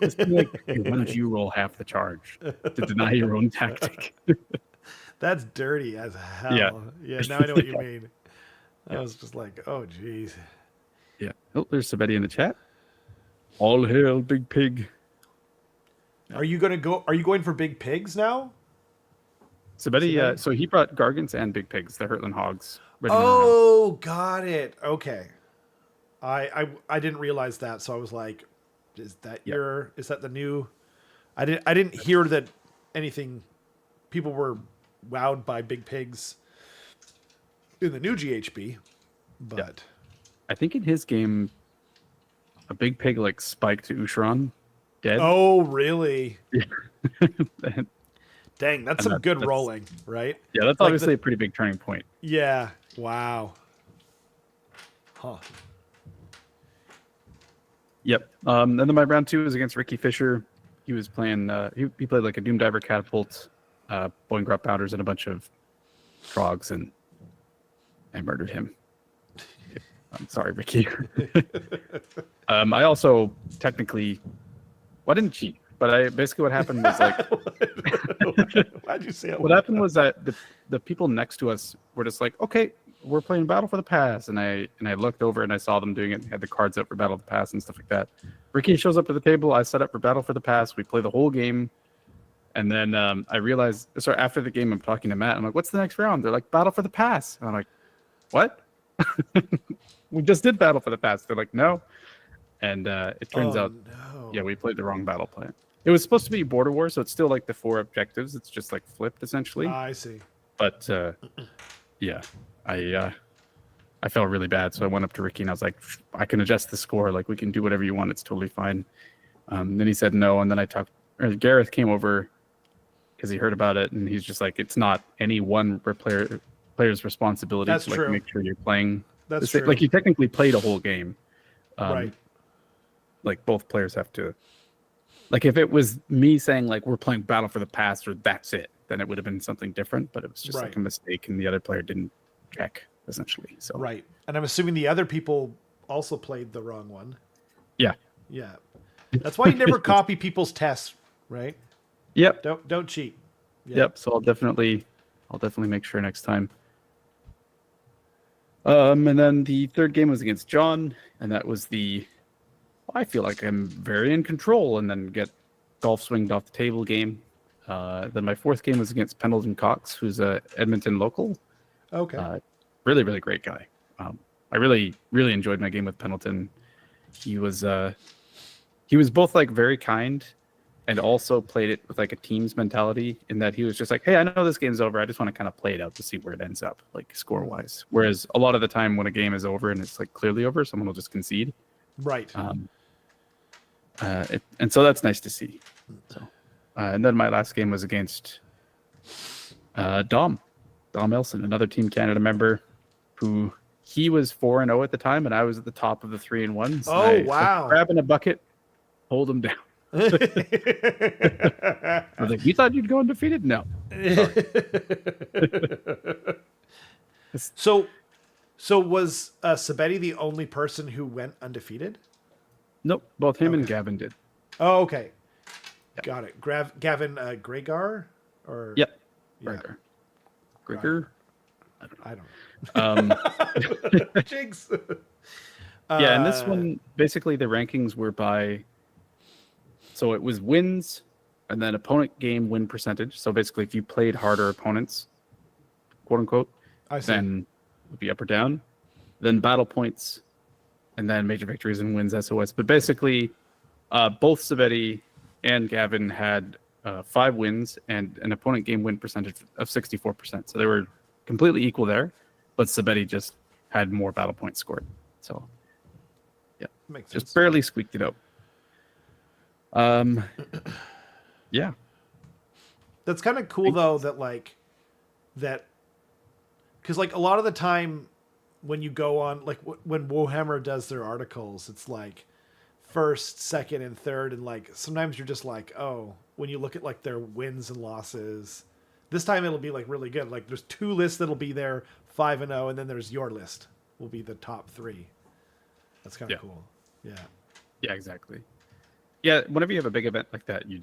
Just be like, hey, why don't you roll half the charge to deny your own tactic? That's dirty as hell. Yeah. Yeah, now I know what you mean. I was just like, oh, geez. Yeah. Oh, there's somebody in the chat. All hail, Big Pig. Are you going for big pigs now? Somebody, so he brought Gargants and Big Pigs, the Hurtland Hogs. Oh, got it. Okay. I didn't realize that, so I was like, is that the new? I didn't hear that anything. People were wowed by big pigs in the new GHB, but I think in his game, a big pig like spiked Usharon dead. Oh, really? Dang, that's some good rolling, right? Yeah, that's like obviously a pretty big turning point. Yeah. Wow. Huh. Yep. And then my round 2 was against Ricky Fisher. He was playing. He played like a Doom Diver catapult, Boeing Grot Powders, and a bunch of frogs, and I murdered him. I'm sorry, Ricky. I also technically, I didn't cheat, but I basically what happened was like. Why'd you say it? What happened was that the people next to us were just like, okay, we're playing Battle for the Pass, and I looked over and I saw them doing it. Had the cards up for Battle for the Pass and stuff like that. Ricky shows up at the table. I set up for Battle for the Pass. We play the whole game, and then I realized. So after the game, I'm talking to Matt. I'm like, "What's the next round?" They're like, "Battle for the Pass." And I'm like, "What? We just did Battle for the Pass." They're like, "No," and it turns out, yeah, we played the wrong battle plan. It was supposed to be Border War, so it's still like the 4 objectives. It's just like flipped essentially. I see. But yeah, I felt really bad, so I went up to Ricky and I was like, "I can adjust the score. Like we can do whatever you want. It's totally fine." Then he said no, and then Gareth came over because he heard about it, and he's just like, "It's not any one player's responsibility That's to like true. make sure you're playing." That's true. Like you technically played a whole game, right? Like both players have to. Like if it was me saying like we're playing Battle for the Past or that's it, then it would have been something different. But it was just like a mistake, and the other player didn't check essentially. So right, and I'm assuming the other people also played the wrong one. Yeah. Yeah, that's why you never copy people's tests, right? Yep. Don't cheat. Yep. So I'll definitely make sure next time. And then the third game was against John, and that was I feel like I'm very in control, and then get golf swinged off the table game. Then my fourth game was against Pendleton Cox, who's a Edmonton local. Okay. Really, really great guy. I really, really enjoyed my game with Pendleton. He was both like very kind, and also played it with like a team's mentality, in that he was just like, "Hey, I know this game's over. I just want to kind of play it out to see where it ends up, like score wise." Whereas a lot of the time when a game is over and it's like clearly over, someone will just concede. Right. And so that's nice to see. So, and then my last game was against Dom Elson, another Team Canada member, who he was 4-0 at the time, and I was at the top of the 3-1. Oh, wow! Grabbing a bucket, hold him down. I was like, "You thought you'd go undefeated? No." So was Sabetti the only person who went undefeated? Nope, both him and Gavin did. Oh, okay. Yep. Got it. Gavin Gregar? Or Yep. Yeah. Gregar? I don't know. Jigs. Yeah, and this one, basically the rankings were by, so it was wins and then opponent game win percentage. So basically if you played harder opponents, quote unquote, then it would be up or down. Then battle points, and then major victories and wins SOS. But basically, both Sabetti and Gavin had 5 wins and an opponent game win percentage of 64%. So they were completely equal there, but Sabetti just had more battle points scored. So, yeah, makes just sense. Barely squeaked it out. Yeah. That's kind of cool, though, that because like a lot of the time, when you go on, like when Warhammer does their articles, it's like first, second, and third, and like sometimes you're just like, oh, when you look at like their wins and losses, this time it'll be like really good. Like there's 2 lists that'll be there, 5-0, and then there's your list will be the top 3. That's kind of cool. Yeah. Yeah, exactly. Yeah, whenever you have a big event like that, you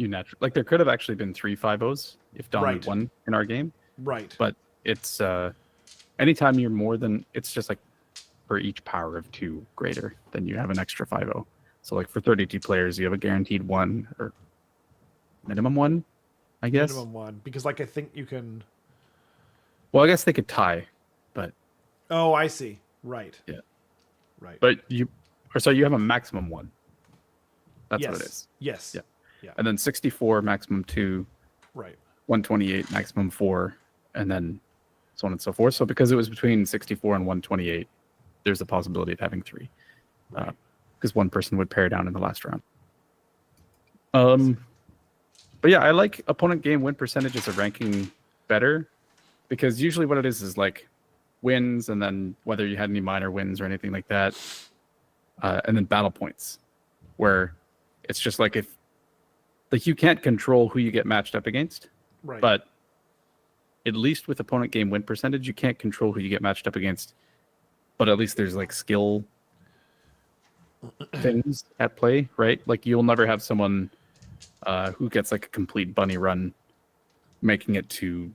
naturally, like there could have actually been 3 5-0s if Dom had won in our game. Right. But it's anytime you're more than, it's just like for each power of 2 greater, then you have an extra 5-0. So like for 32 players, you have a guaranteed 1 or minimum 1, I guess. Minimum 1, because like I think you can. Well, I guess they could tie, but. Oh, I see. Right. Yeah. Right. But you have a maximum 1. That's what it is. Yes. Yeah. And then 64 maximum 2. Right. 128 maximum 4, and then so on and so forth. So because it was between 64 and 128, there's a possibility of having 3, because one person would pair down in the last round. But yeah, I like opponent game win percentage as a ranking better, because usually what it is like wins, and then whether you had any minor wins or anything like that, and then battle points, where it's just like if like you can't control who you get matched up against, right? But at least with opponent game win percentage, you can't control who you get matched up against, but at least there's like skill things at play, right? Like you'll never have someone who gets like a complete bunny run making it to,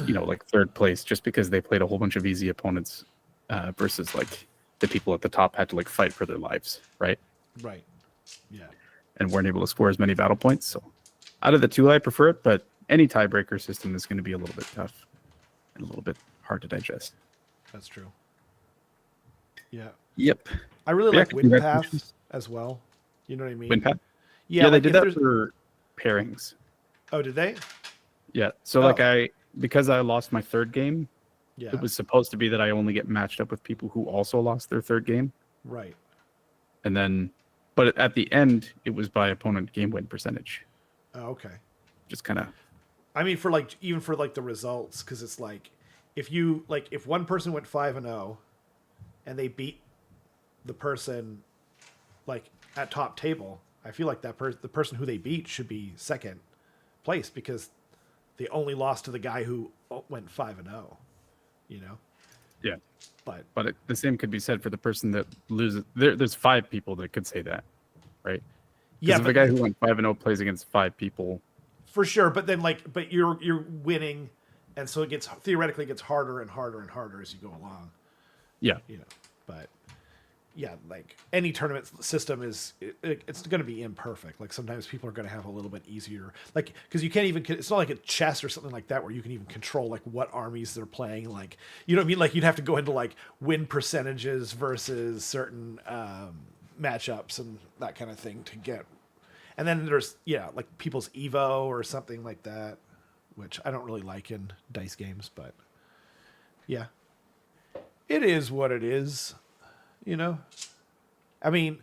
like 3rd place just because they played a whole bunch of easy opponents versus like the people at the top had to like fight for their lives, right? Right. Yeah. And weren't able to score as many battle points. So out of the 2, I prefer it, but any tiebreaker system is going to be a little bit tough and a little bit hard to digest. That's true. Yeah. Yep. I really like win path as well. You know what I mean? Win path? Yeah, like they did that for pairings. Oh, did they? Yeah. So because I lost my 3rd game, it was supposed to be that I only get matched up with people who also lost their 3rd game. Right. And then, but at the end, it was by opponent game win percentage. Oh, okay. Just kind of. I mean, even for the results, because it's like if one person went 5-0 and they beat the person like at top table, I feel like the person who they beat should be 2nd place, because they only lost to the guy who went 5-0. Yeah. But the same could be said for the person that loses. There's 5 people that could say that, right? Yeah. If the guy who went 5-0 plays against 5 people. For sure, but then but you're winning, and so it theoretically gets harder and harder and harder as you go along. Yeah. But yeah, like any tournament system it's going to be imperfect. Like sometimes people are going to have a little bit easier, like because you can't even. It's not like a chess or something like that where you can even control like what armies they're playing. Like you know what I mean? Like you'd have to go into like win percentages versus certain matchups and that kind of thing to get. And then there's, like people's Evo or something like that, which I don't really like in dice games, but yeah, it is what it is, I mean,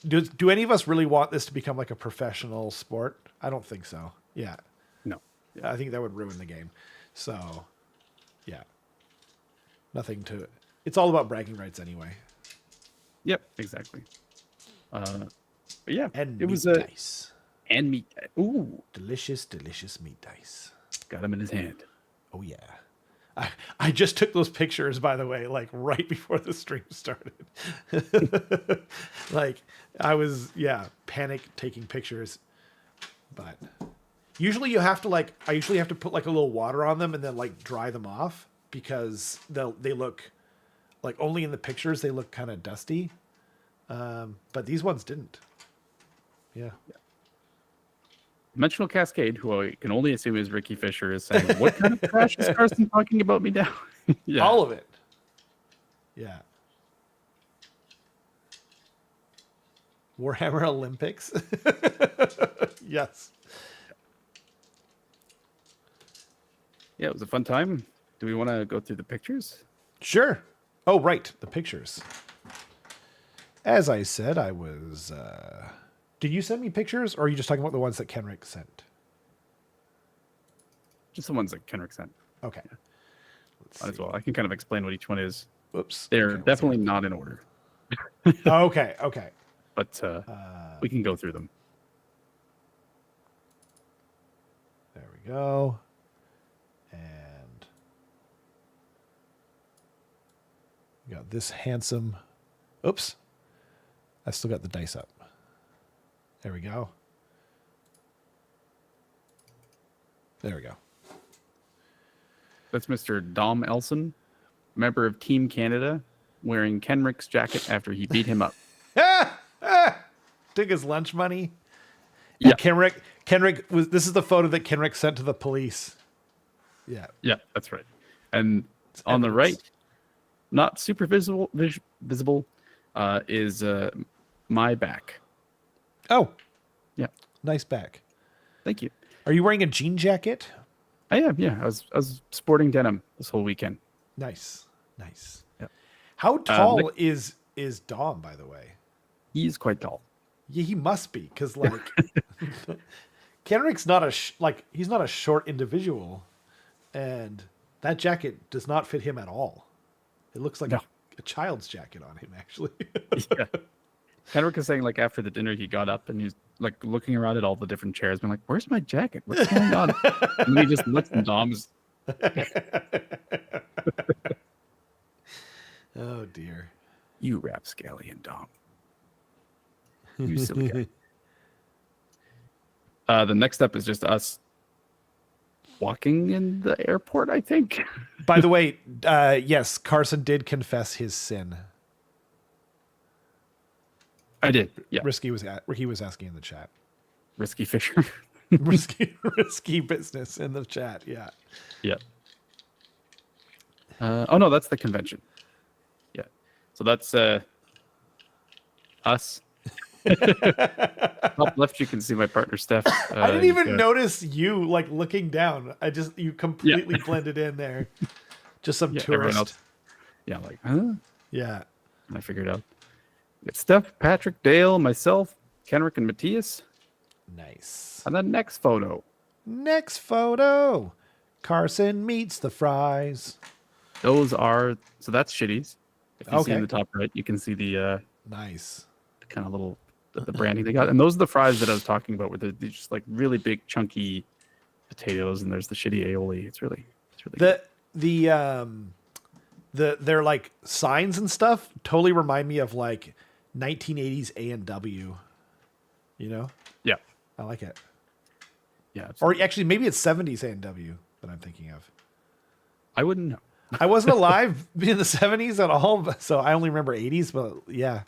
do any of us really want this to become like a professional sport? I don't think so. Yeah. No. I think that would ruin the game. So, yeah. It's all about bragging rights anyway. Yep, exactly. But yeah, and it was dice. And meat. Ooh, delicious meat dice. Got him in his hand. Oh yeah. I just took those pictures, by the way, like right before the stream started. Like I was, panic taking pictures. But usually I usually have to put like a little water on them and then like dry them off, because they look like, only in the pictures they look kind of dusty. But these ones didn't. Yeah. Dimensional Cascade, who I can only assume is Ricky Fisher, is saying, "What kind of trash is Carson talking about me now?" Yeah. All of it. Yeah. Warhammer Olympics. Yes. Yeah, it was a fun time. Do we want to go through the pictures? Sure. Oh, right, the pictures. As I said, I was... Did you send me pictures, or are you just talking about the ones that Kenrick sent? Just the ones that Kenrick sent. Okay. Might as well. I can kind of explain what each one is. Oops. They're definitely not in order. Okay. But we can go through them. There we go. And we got this handsome... Oops. I still got the dice up. There we go. That's Mr. Dom Elson, member of Team Canada, wearing Kenrick's jacket after he beat him up. Took his lunch money. Yeah. Kenrick was. This is the photo that Kenrick sent to the police. Yeah. Yeah, that's right. And on the right, not super visible, is my back. Oh. Yeah. Nice back. Thank you. Are you wearing a jean jacket? I am. Yeah. I was sporting denim this whole weekend. Nice. Yep. How tall is Dom, by the way? He's quite tall. Yeah, he must be, because like Kenrick's not he's not a short individual, and that jacket does not fit him at all. It looks like a child's jacket on him, actually. Yeah. Kenrick is saying, like, after the dinner, he got up and he's like looking around at all the different chairs, being like, "Where's my jacket? What's going on?" And then he just looks and Dom's. Oh dear. You rapscallion, Dom. You silly guy. The next step is just us walking in the airport, I think. By the way, yes, Carson did confess his sin. I did. Yeah. Ricky was asking in the chat. Risky Fisher. risky business in the chat. Yeah. Yeah. Oh no, that's the convention. Yeah. So that's us. Top left, you can see my partner Steph. I didn't even notice you like looking down. You completely blended in there. Just some tourist. Yeah, like, huh? Yeah. I figured out. It's Steph, Patrick, Dale, myself, Kenrick, and Matthias. Nice. And then next photo. Carson meets the fries. Those are, so that's Shitties. If you see in the top right, you can see the nice, the kind of little the branding they got. And those are the fries that I was talking about, where they're just like really big chunky potatoes, and there's the shitty aioli. It's really good. Their like signs and stuff totally remind me of like 1980s A&W. You know? Yeah. I like it. Yeah. Absolutely. Or actually maybe it's 70s A&W that I'm thinking of. I wouldn't know. I wasn't alive in the 70s at all, so I only remember 80s, but yeah.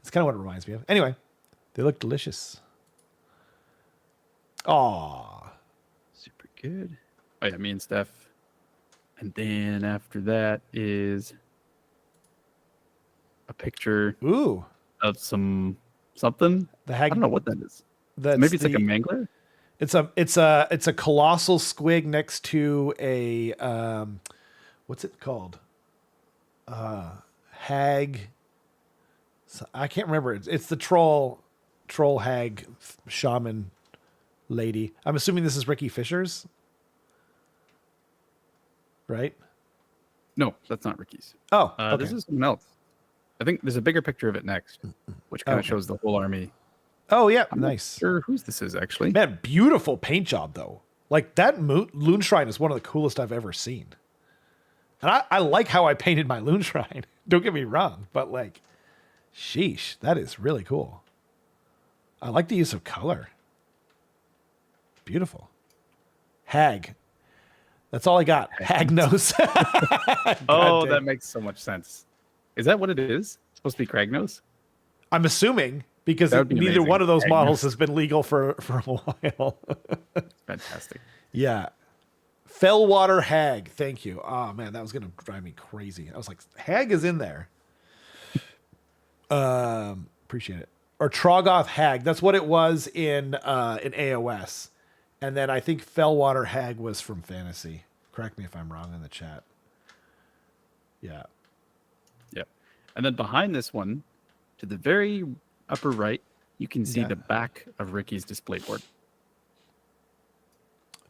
It's kind of what it reminds me of. Anyway, they look delicious. Aw. Super good. Oh yeah, me and Steph. And then after that is a picture of something. The hag. I don't know what that is. Maybe it's like a mangler. It's a colossal squig next to a what's it called? Hag. I can't remember. It's the troll hag shaman lady. I'm assuming this is Ricky Fisher's. Right? No, that's not Ricky's. Oh, okay. This is something else. I think there's a bigger picture of it next, which kind of shows the whole army. Oh, yeah. I'm nice. Not sure whose this is, actually. Man, beautiful paint job, though. Like, that Loon Shrine is one of the coolest I've ever seen. And I like how I painted my Loon Shrine. Don't get me wrong. But, like, sheesh, that is really cool. I like the use of color. Beautiful. Hag. That's all I got. Hag nose. Oh, that makes so much sense. Is that what it is? It's supposed to be Cragnos? I'm assuming, because neither one of those models has been legal for a while. Fantastic. Yeah. Fellwater Hag. Thank you. Oh, man, that was going to drive me crazy. I was like, Hag is in there. Appreciate it. Or Trogoth Hag. That's what it was in AoS. And then I think Fellwater Hag was from Fantasy. Correct me if I'm wrong in the chat. Yeah. Yep. And then behind this one, to the very upper right, you can see the back of Ricky's display board.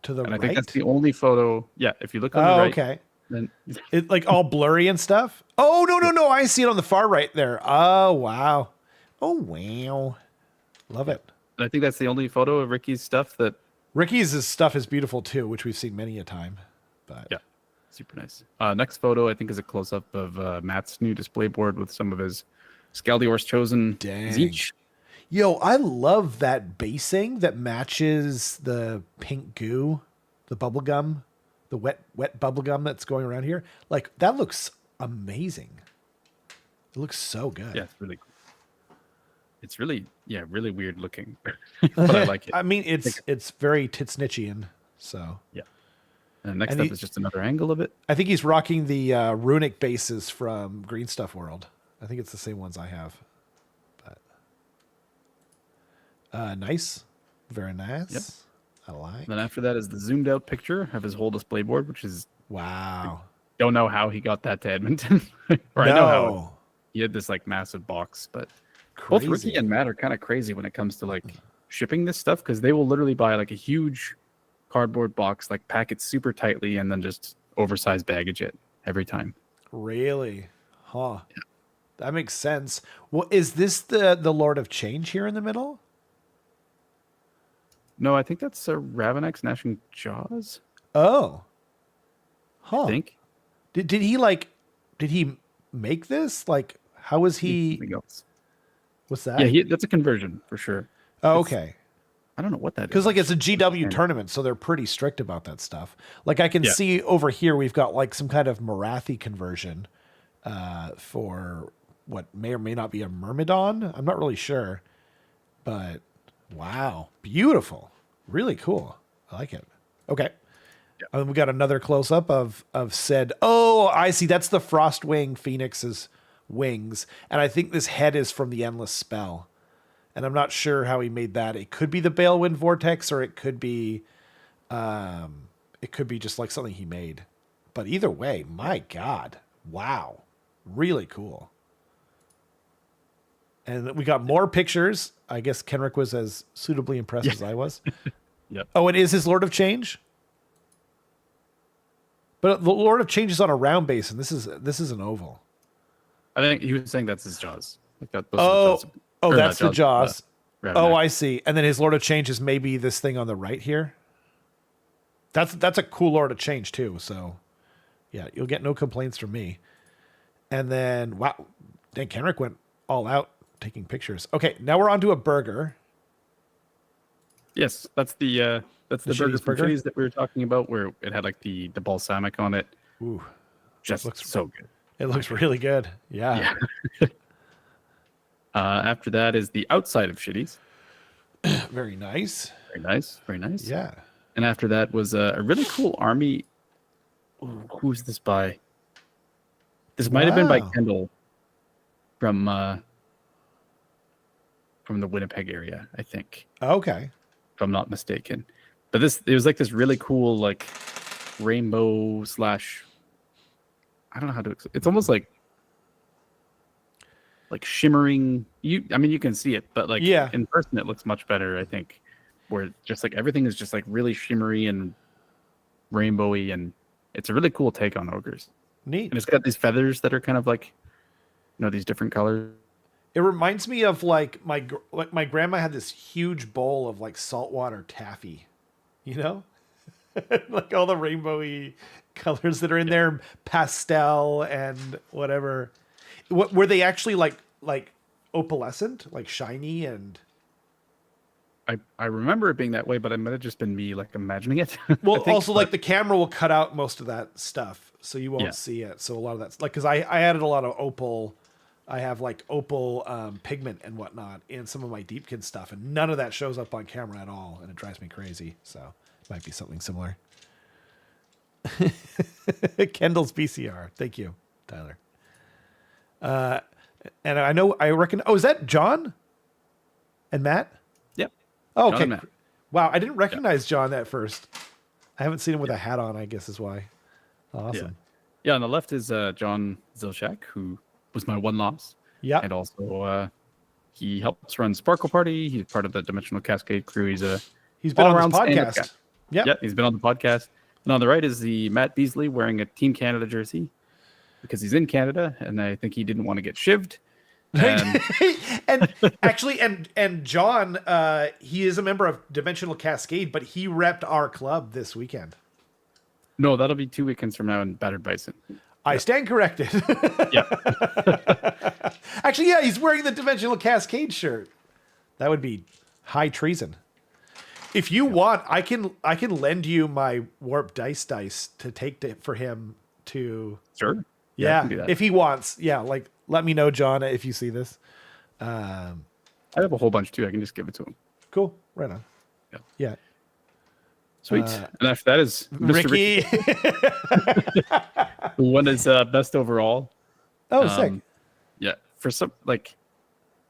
To the right? I think that's the only photo. Yeah, if you look on the right. Okay. Then it like all blurry and stuff? Oh, no. I see it on the far right there. Oh, wow. Oh, wow. Love it. And I think that's the only photo of Ricky's stuff that... Ricky's stuff is beautiful too, which we've seen many a time. But yeah, super nice. Next photo, I think, is a close-up of Matt's new display board with some of his Scaldior's Chosen Zeech. Yo, I love that basing that matches the pink goo, the bubblegum the wet bubble gum that's going around here. Like that looks amazing. It looks so good. Yeah, it's really cool. It's really really weird looking, but I like it. I mean, it's very Titsnitchian. So yeah. And next up is just another angle of it. I think he's rocking the runic bases from Green Stuff World. I think it's the same ones I have. But nice, very nice. Yep. I like. And then after that is the zoomed out picture of his whole display board, which is wow. Don't know how he got that to Edmonton, or no. I know how he had this like massive box, but crazy. Both Ricky and Matt are kind of crazy when it comes to like shipping this stuff because they will literally buy like a huge cardboard box, like pack it super tightly, and then just oversized baggage it every time. Really? Huh. Yeah. That makes sense. Well, is this the Lord of Change here in the middle? No, I think that's a Ravenex Gnashing Jaws. Oh. Huh. I think. Did he make this? Like, how was he? Something else. What's that? Yeah, that's a conversion for sure. Oh, okay. I don't know what that is. Because like it's a GW tournament, so they're pretty strict about that stuff. Like I can see over here, we've got like some kind of Marathi conversion for what may or may not be a Myrmidon. I'm not really sure, but wow, beautiful, really cool. I like it. Okay. Yeah. We got another close up of said. Oh, I see. That's the Frostwing Phoenix's wings, and I think this head is from the Endless Spell. And I'm not sure how he made that. It could be the Balewind Vortex, or it could be just like something he made. But either way, my God, wow, really cool. And we got more pictures. I guess Kenrick was as suitably impressed as I was. Yep. Oh, it is his Lord of Change. But the Lord of Change is on a round base, and this is an oval. I think he was saying that's his Jaws. Like that. Oh, that's the Jaws. Oh, I see. And then his Lord of Change is maybe this thing on the right here. That's a cool Lord of Change too. So, yeah, you'll get no complaints from me. And then, wow, Dan Kenrick went all out taking pictures. Okay, now we're on to a burger. Yes, that's the burger from Chili's that we were talking about, where it had like the balsamic on it. Ooh, just looks so good. It looks really good. Yeah. After that is the outside of Shitties. Very nice. Very nice. Very nice. Yeah. And after that was a really cool army. Ooh, who's this by? This might have been by Kendall from the Winnipeg area, I think. Okay. If I'm not mistaken. But it was like this really cool like rainbow / I don't know how to. It's almost like shimmering. You can see it, but like in person it looks much better, I think. Where just like everything is just like really shimmery and rainbowy, and it's a really cool take on ogres. Neat. And it's got these feathers that are kind of like, these different colors. It reminds me of like my grandma had this huge bowl of like saltwater taffy, like all the rainbowy colors that are in there, pastel and whatever. Were they actually like opalescent, like shiny? And I remember it being that way, but it might have just been me like imagining it. Well, also like the camera will cut out most of that stuff, so you won't see it. So a lot of that's like, because I added a lot of opal. I have like opal pigment and whatnot in some of my Deepkin stuff, and none of that shows up on camera at all, and it drives me crazy. So it might be something similar. Kendall's BCR. Thank you, Tyler. And I reckon. Oh, is that John and Matt? Yep. Oh, okay. Wow, I didn't recognize John at first. I haven't seen him with a hat on, I guess is why. Awesome. Yeah, on the left is John Zilchak, who was my one loss. Yeah. And also he helps run Sparkle Party. He's part of the Dimensional Cascade crew. He's been on this podcast. Yeah, he's been on the podcast. And on the right is the Matt Beasley wearing a Team Canada jersey because he's in Canada, and I think he didn't want to get shivved. And actually, and John, he is a member of Dimensional Cascade, but he repped our club this weekend. No, that'll be 2 weekends from now in Battered Bison. I stand corrected. Yeah. Actually, yeah, he's wearing the Dimensional Cascade shirt. That would be high treason. If you want, I can lend you my warp dice to take for him to. Sure. Yeah, I can do that. if he wants. Yeah, like let me know, John, if you see this. I have a whole bunch too. I can just give it to him. Cool. Right on. Yeah. Sweet. And after that is Mr. Ricky. The one is best overall. Oh, sick. Yeah. For some, like,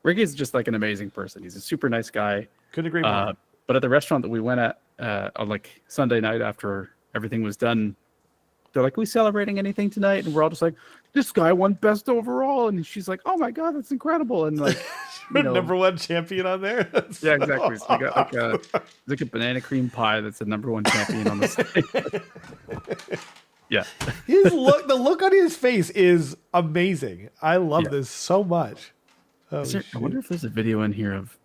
Ricky is just like an amazing person. He's a super nice guy. Couldn't agree more. But at the restaurant that we went at on like Sunday night after everything was done, they're like, "We celebrating anything tonight?" And we're all just like, "This guy won best overall." And she's like, "Oh my God, that's incredible." And like, number one champion on there. That's yeah, exactly. So we got like a banana cream pie that's the number one champion on the site. Yeah. The look on his face is amazing. I love this so much. I wonder if there's a video in here of.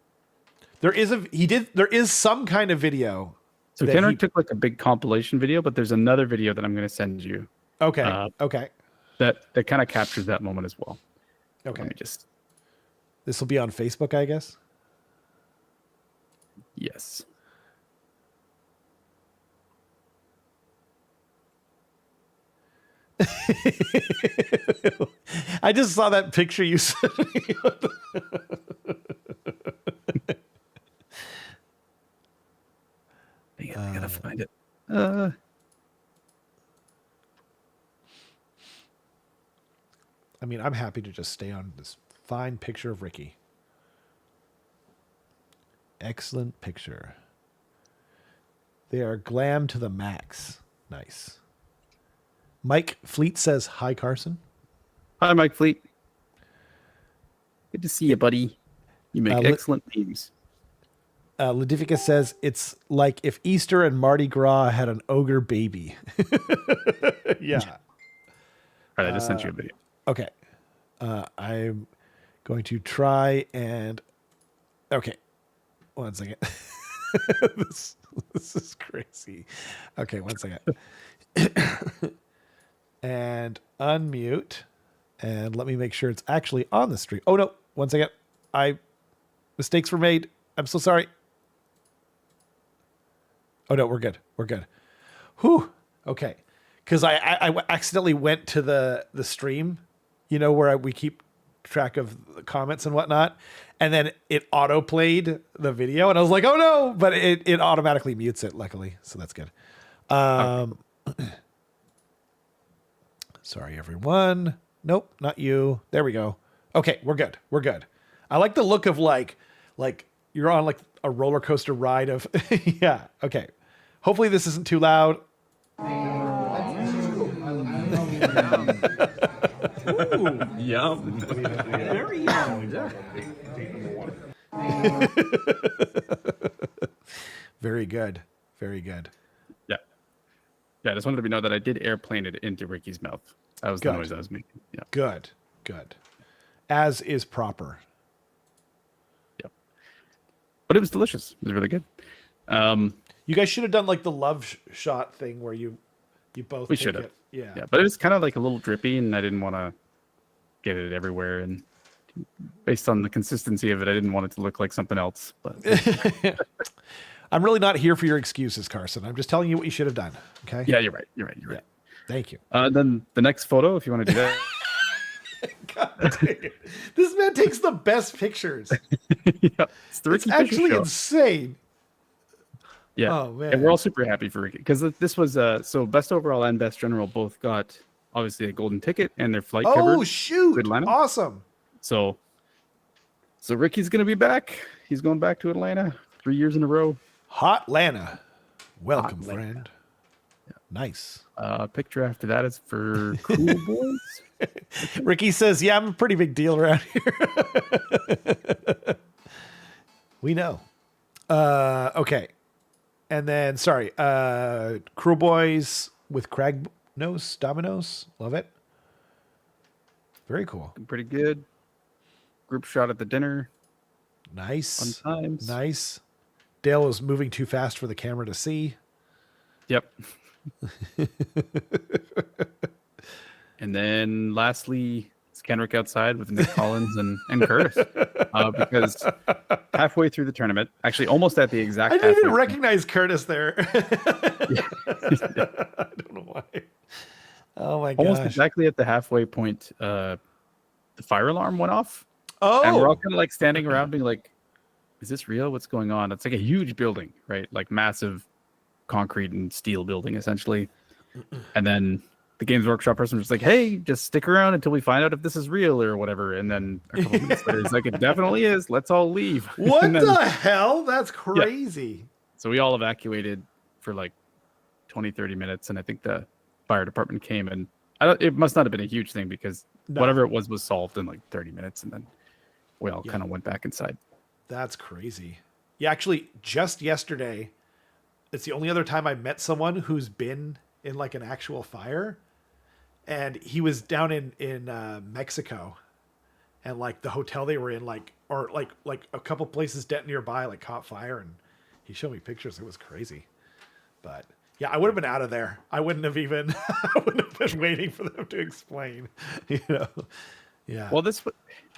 There is some kind of video. So Kenrick took like a big compilation video, but there's another video that I'm going to send you. Okay. Okay. That kind of captures that moment as well. Okay. Let me just. This will be on Facebook, I guess. Yes. I just saw that picture you sent me. I gotta find it. I mean, I'm happy to just stay on this fine picture of Ricky. Excellent picture. They are glam to the max. Nice. Mike Fleet says, "Hi, Carson." Hi, Mike Fleet. Good to see you, buddy. You make excellent memes. Ladivica says, "It's like if Easter and Mardi Gras had an ogre baby." Yeah. All right, I just sent you a video. Okay. I'm going to try and... Okay. 1 second. This is crazy. Okay, 1 second. And unmute. And let me make sure it's actually on the stream. Oh, no. 1 second. Mistakes were made. I'm so sorry. Oh, no, we're good. We're good. Whew. Okay. Because I accidentally went to the stream, where we keep track of the comments and whatnot. And then it auto played the video. And I was like, oh, no. But it automatically mutes it, luckily. So that's good. Sorry, everyone. Nope, not you. There we go. Okay, we're good. We're good. I like the look of like you're on like a roller coaster ride of yeah. Okay. Hopefully this isn't too loud. Ooh, yum. Very yum. Very good. Very good. Yeah. Yeah, I just wanted to know that I did airplane it into Ricky's mouth. That was the noise I was making. Yeah. Good. Good. As is proper. Yep. But it was delicious. It was really good. You guys should have done like the love shot thing where you both. We should have. Yeah. Yeah, but it was kind of like a little drippy, and I didn't want to get it everywhere. And based on the consistency of it, I didn't want it to look like something else. But I'm really not here for your excuses, Carson. I'm just telling you what you should have done. Okay. Yeah, you're right. You're right. You're right. Thank you. Then the next photo, if you want to do that. God dang it. This man takes the best pictures. Yeah, it's actually insane. Yeah. Oh, man. And we're all super happy for Ricky because this was so best overall and best general both got obviously a golden ticket and their flight covered. Oh, shoot. Awesome. So Ricky's going to be back. He's going back to Atlanta 3 years in a row. Hot Lana. Welcome, Hot Lana. friend. Yeah. Nice. Picture after that is for Cool Boys. Ricky says, yeah, I'm a pretty big deal around here. We know. Okay. And then, sorry, Crew Boys with Crag Nose, Dominoes. Love it. Very cool. Pretty good. Group shot at the dinner. Nice. Fun times. Nice. Dale was moving too fast for the camera to see. Yep. And then lastly, it's Kenrick outside with Nick Collins and Curtis. Because halfway through the tournament, actually almost at the exact I didn't even recognize Curtis there. Yeah. I don't know why. Oh my gosh. Almost exactly at the halfway point, the fire alarm went off. Oh. And we're all kind of like standing around being like, is this real? What's going on? It's like a huge building, right? Like massive concrete and steel building, essentially. And then the Games Workshop person was like, hey, just stick around until we find out if this is real or whatever. And then a couple minutes later, it's like, it definitely is. Let's all leave. What then, the hell? That's crazy. Yeah. So we all evacuated for like 20, 30 minutes. And I think the fire department came, and it must not have been a huge thing because whatever it was solved in like 30 minutes. And then we all kind of went back inside. That's crazy. Yeah, actually, just yesterday, it's the only other time I met someone who's been in like an actual fire, and he was down in Mexico, and like the hotel they were in, like a couple places nearby, like caught fire, and he showed me pictures. It was crazy, but yeah, I would have been out of there. I wouldn't have been waiting for them to explain, you know. Yeah. Well,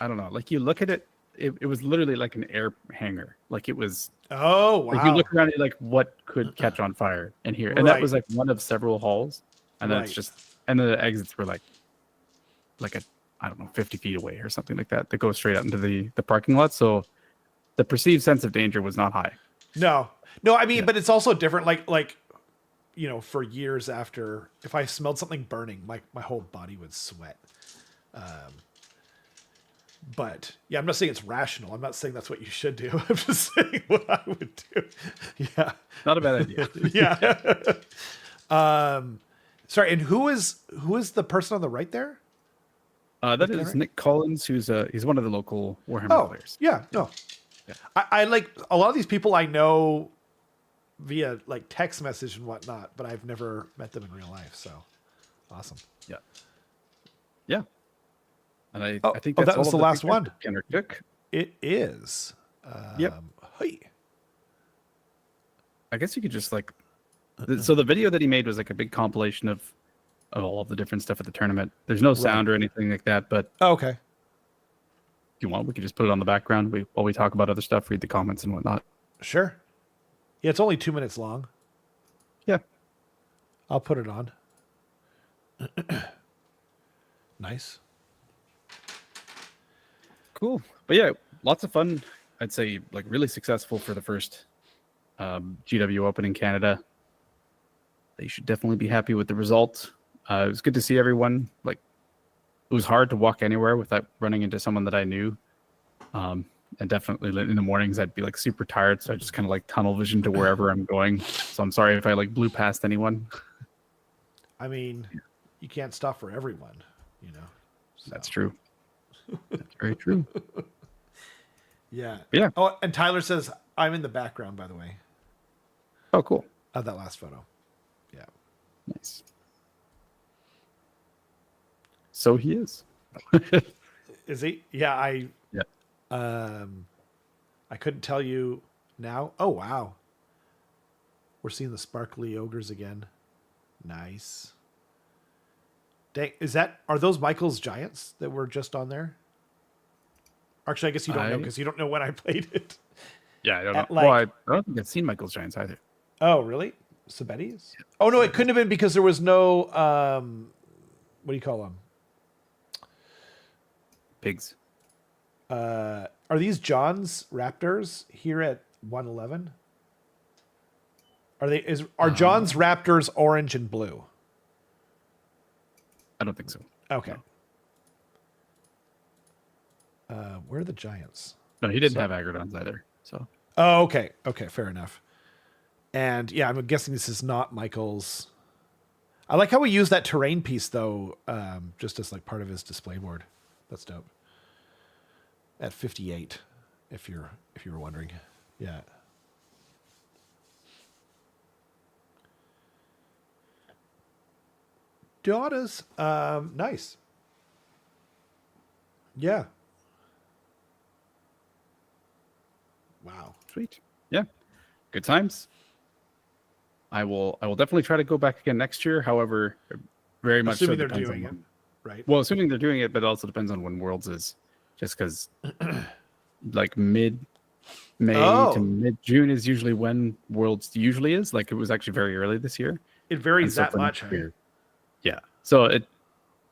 I don't know. Like you look at it. It was literally like an air hangar. Like it was. Oh wow! Like you look around, like what could catch on fire in here, and that was like one of several halls, and then it's just, and the exits were like I don't know, 50 feet away or something like that go straight out into the parking lot. So the perceived sense of danger was not high. No. I mean, but it's also different. Like you know, for years after, if I smelled something burning, my whole body would sweat. But yeah, I'm not saying it's rational. I'm not saying that's what you should do. I'm just saying what I would do. Yeah. Not a bad idea. Yeah. Sorry. And who is the person on the right there? That is Nick Collins, he's one of the local Warhammer players. Yeah. No. Yeah. I like a lot of these people I know via like text message and whatnot, but I've never met them in real life. So awesome. Yeah. Yeah. And I think that was the last one. Kenrick. It is. Yep. Hey. I guess you could just like. So the video that he made was like a big compilation of all of the different stuff at the tournament. There's no sound or anything like that, but okay. If you want, we could just put it on the background while we talk about other stuff, read the comments and whatnot. Sure. Yeah, it's only 2 minutes long. Yeah. I'll put it on. Nice. Cool. But yeah, lots of fun. I'd say like really successful for the first GW Open in Canada. They should definitely be happy with the result. It was good to see everyone. Like, it was hard to walk anywhere without running into someone that I knew. And definitely in the mornings, I'd be like super tired. So I just kind of like tunnel vision to wherever I'm going. So I'm sorry if I like blew past anyone. I mean, you can't stop for everyone, you know. So. That's true. That's very true. Yeah. Yeah. Oh, and Tyler says, I'm in the background, by the way. Oh, cool. Of that last photo. Yeah. Nice. So he is. Is he? Yeah, I couldn't tell you now. Oh, wow. We're seeing the sparkly ogres again. Nice. Dang, are those Michael's Giants that were just on there? Actually, I guess you don't know because you don't know when I played it. Yeah, I don't know. Well, I don't think I've seen Michael's Giants either. Oh, really? Sabetti's? Yeah. Oh, no, it couldn't have been because there was no, what do you call them? Pigs. Are these John's Raptors here at 111? Are John's Raptors orange and blue? I don't think so. Okay. No. Where are the Giants? No, he didn't have Agrodons either. So. Oh, okay. Okay, fair enough. And yeah, I'm guessing this is not Michael's. I like how we use that terrain piece though, just as like part of his display board. That's dope. At 58, if you were wondering. Yeah. Daughters. Nice. Yeah. Wow. Sweet. Yeah. Good times. I will definitely try to go back again next year. However, very much assuming so they're doing it. right? Well, assuming they're doing it, but it also depends on when Worlds is. Just because, like mid-May to mid-June is usually when Worlds usually is. Like it was actually very early this year. It varies so that for much. next year- Yeah. So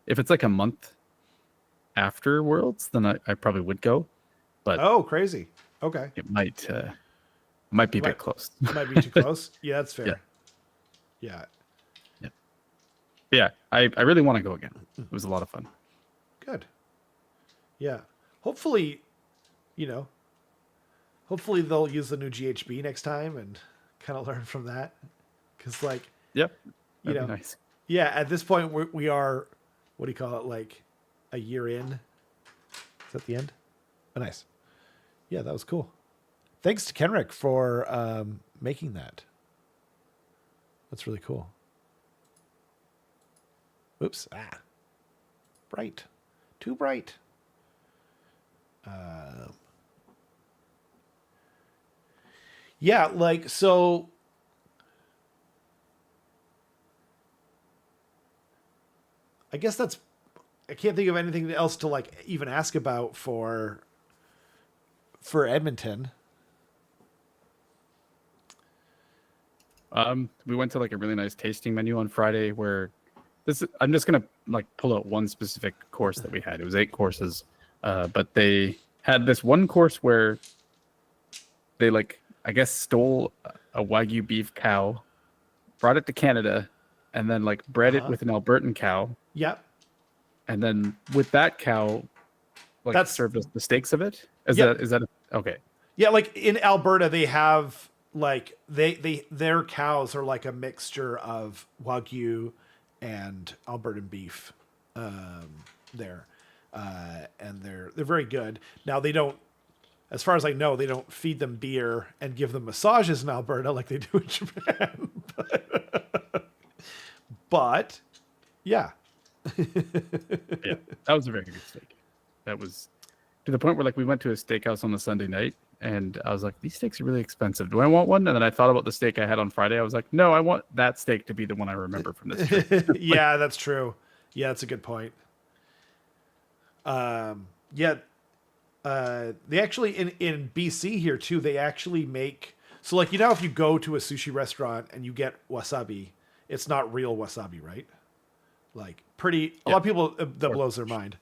if it's like a month after Worlds, then I probably would go. But crazy. Okay. it might be a bit close. Might be too close. Yeah, that's fair. Yeah. Yeah, I really want to go again. It was a lot of fun. Good. Yeah. Hopefully, hopefully they'll use the new GHB next time and kind of learn from that. Because, like, Yep. you That'd know, be nice. yeah, at this point we are, what do you call it? Like a year in. Is that the end? Oh, nice. Yeah, that was cool. Thanks to Kenrick for making that. That's really cool. Oops. Bright. Too bright. Yeah, like, so I guess I can't think of anything else to like even ask about for Edmonton. We went to like a really nice tasting menu on Friday where I'm just gonna like pull out one specific course that we had. It was 8 courses, but they had this one course where they like I guess stole a Wagyu beef cow, brought it to Canada, and then like bred it with an Albertan cow. Yep. And then with that cow, like That's served as the steaks of it. Is that okay? Yeah, like in Alberta, they have like their cows are like a mixture of Wagyu and Albertan beef there, and they're very good. Now they don't, as far as I know, they don't feed them beer and give them massages in Alberta like they do in Japan. But yeah. Yeah, that was a very good steak. That was to the point where like we went to a steakhouse on a Sunday night and I was like, these steaks are really expensive. Do I want one? And then I thought about the steak I had on Friday. I was like, no, I want that steak to be the one I remember from this trip. Yeah, that's true. Yeah, that's a good point. They actually in BC here too, they actually make, so like, if you go to a sushi restaurant and you get wasabi, it's not real wasabi, right? Like a lot of people, that blows their mind.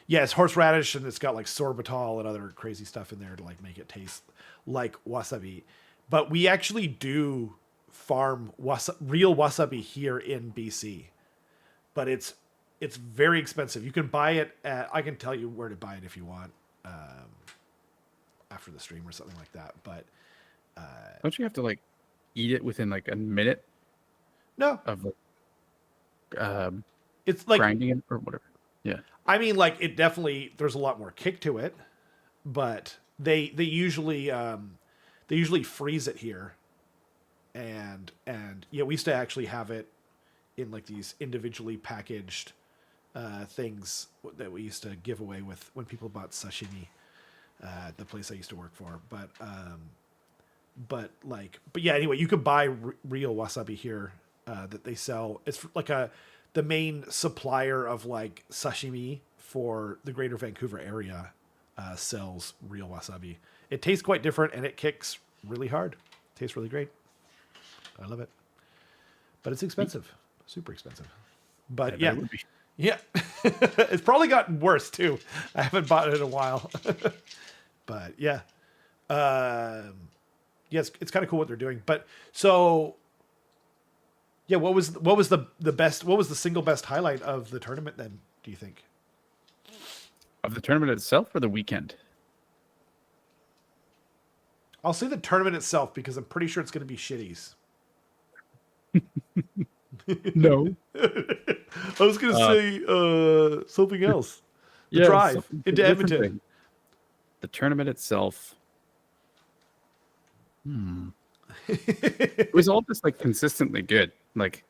Yeah, it's horseradish and it's got like sorbitol and other crazy stuff in there to like make it taste like wasabi. But we actually do farm real wasabi here in BC. But it's very expensive. You can buy it I can tell you where to buy it if you want after the stream or something like that. But don't you have to like eat it within like a minute? No. Of like it's like grinding it or whatever. Yeah. I mean, like, it definitely, there's a lot more kick to it, but they usually freeze it here, and yeah, we used to actually have it in like these individually packaged things that we used to give away with when people bought sashimi at the place I used to work for. But yeah, anyway, you could buy real wasabi here that they sell. It's like the main supplier of like sashimi for the greater Vancouver area sells real wasabi. It tastes quite different and it kicks really hard. It tastes really great. I love it. But it's expensive. Super expensive. But yeah. Yeah. It's probably gotten worse too. I haven't bought it in a while. But yeah. Yes, it's kind of cool what they're doing. But so yeah, what was the best? What was the single best highlight of the tournament then? Do you think? Of the tournament itself or the weekend? I'll say the tournament itself because I'm pretty sure it's going to be shitties. No, I was going to say something else. The drive into Edmonton. The tournament itself. It was all just like consistently good. Like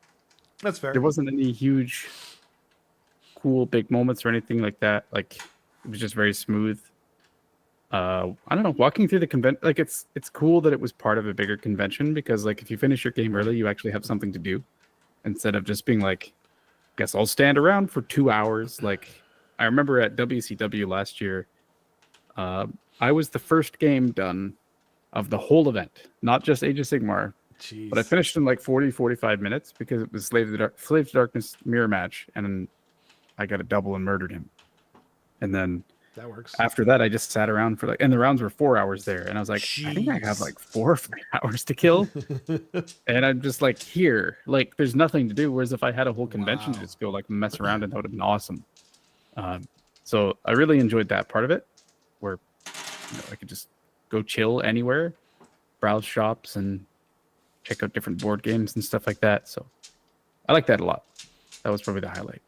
that's fair. There wasn't any huge, cool, big moments or anything like that. Like it was just very smooth. I don't know. Walking through the convention, like it's cool that it was part of a bigger convention because like if you finish your game early, you actually have something to do instead of just being like guess I'll stand around for 2 hours. Like I remember at WCW last year, I was the first game done of the whole event, not just Age of Sigmar. Jeez. But I finished in like 40, 45 minutes because it was Slave to Darkness mirror match, and then I got a double and murdered him. And then that works. After that, I just sat around for and the rounds were 4 hours there, and I was like, I think I have like 4 or 5 hours to kill, and I'm just like here, like there's nothing to do. Whereas if I had a whole convention to just go like mess around, and that would have been awesome. So I really enjoyed that part of it, where I could just go chill anywhere, browse shops, and check out different board games and stuff like that. So I like that a lot. That was probably the highlight.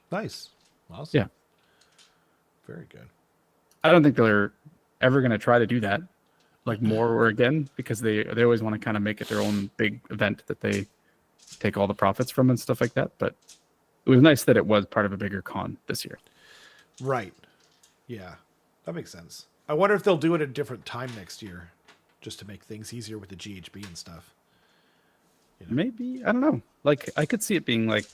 Nice. Awesome. Yeah. Very good. I don't think they're ever going to try to do that like more or again, because they always want to kind of make it their own big event that they take all the profits from and stuff like that. But it was nice that it was part of a bigger con this year. Right. Yeah. That makes sense. I wonder if they'll do it at a different time next year just to make things easier with the GHB and stuff. Maybe. I don't know. Like, I could see it being like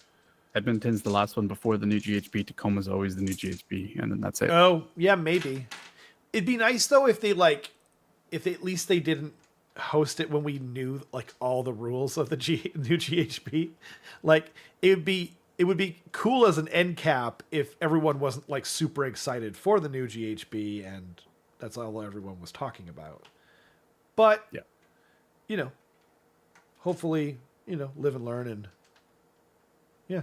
Edmonton's the last one before the new GHB. Tacoma's always the new GHB, and then that's it. Oh, yeah, maybe. It'd be nice though if they if at least they didn't host it when we knew like all the rules of the new GHB. Like it would be cool as an end cap if everyone wasn't like super excited for the new GHB and that's all everyone was talking about. But yeah, hopefully, live and learn, and yeah,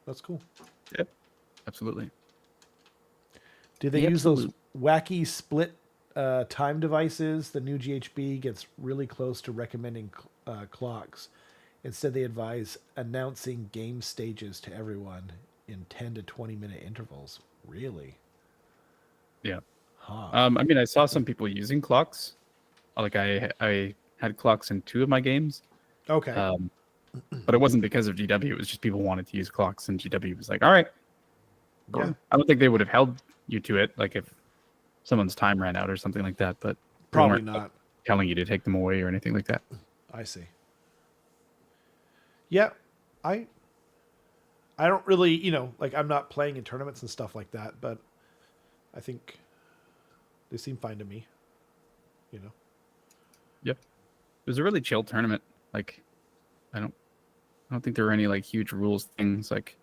that's cool. Yep, absolutely. Do they use those wacky split time devices? The new GHB gets really close to recommending clocks. Instead, they advise announcing game stages to everyone in 10 to 20 minute intervals. Really? Yeah. Huh. I mean, I saw some people using clocks. Like I had clocks in 2 of my games. Okay. But it wasn't because of GW. It was just people wanted to use clocks, and GW was like, all right. Yeah. I don't think they would have held you to it, like if someone's time ran out or something like that. But probably not telling you to take them away or anything like that. I see. Yeah, I don't really, like I'm not playing in tournaments and stuff like that, but I think they seem fine to me. Yep. It was a really chill tournament. Like, I don't think there were any like huge rules things. Like,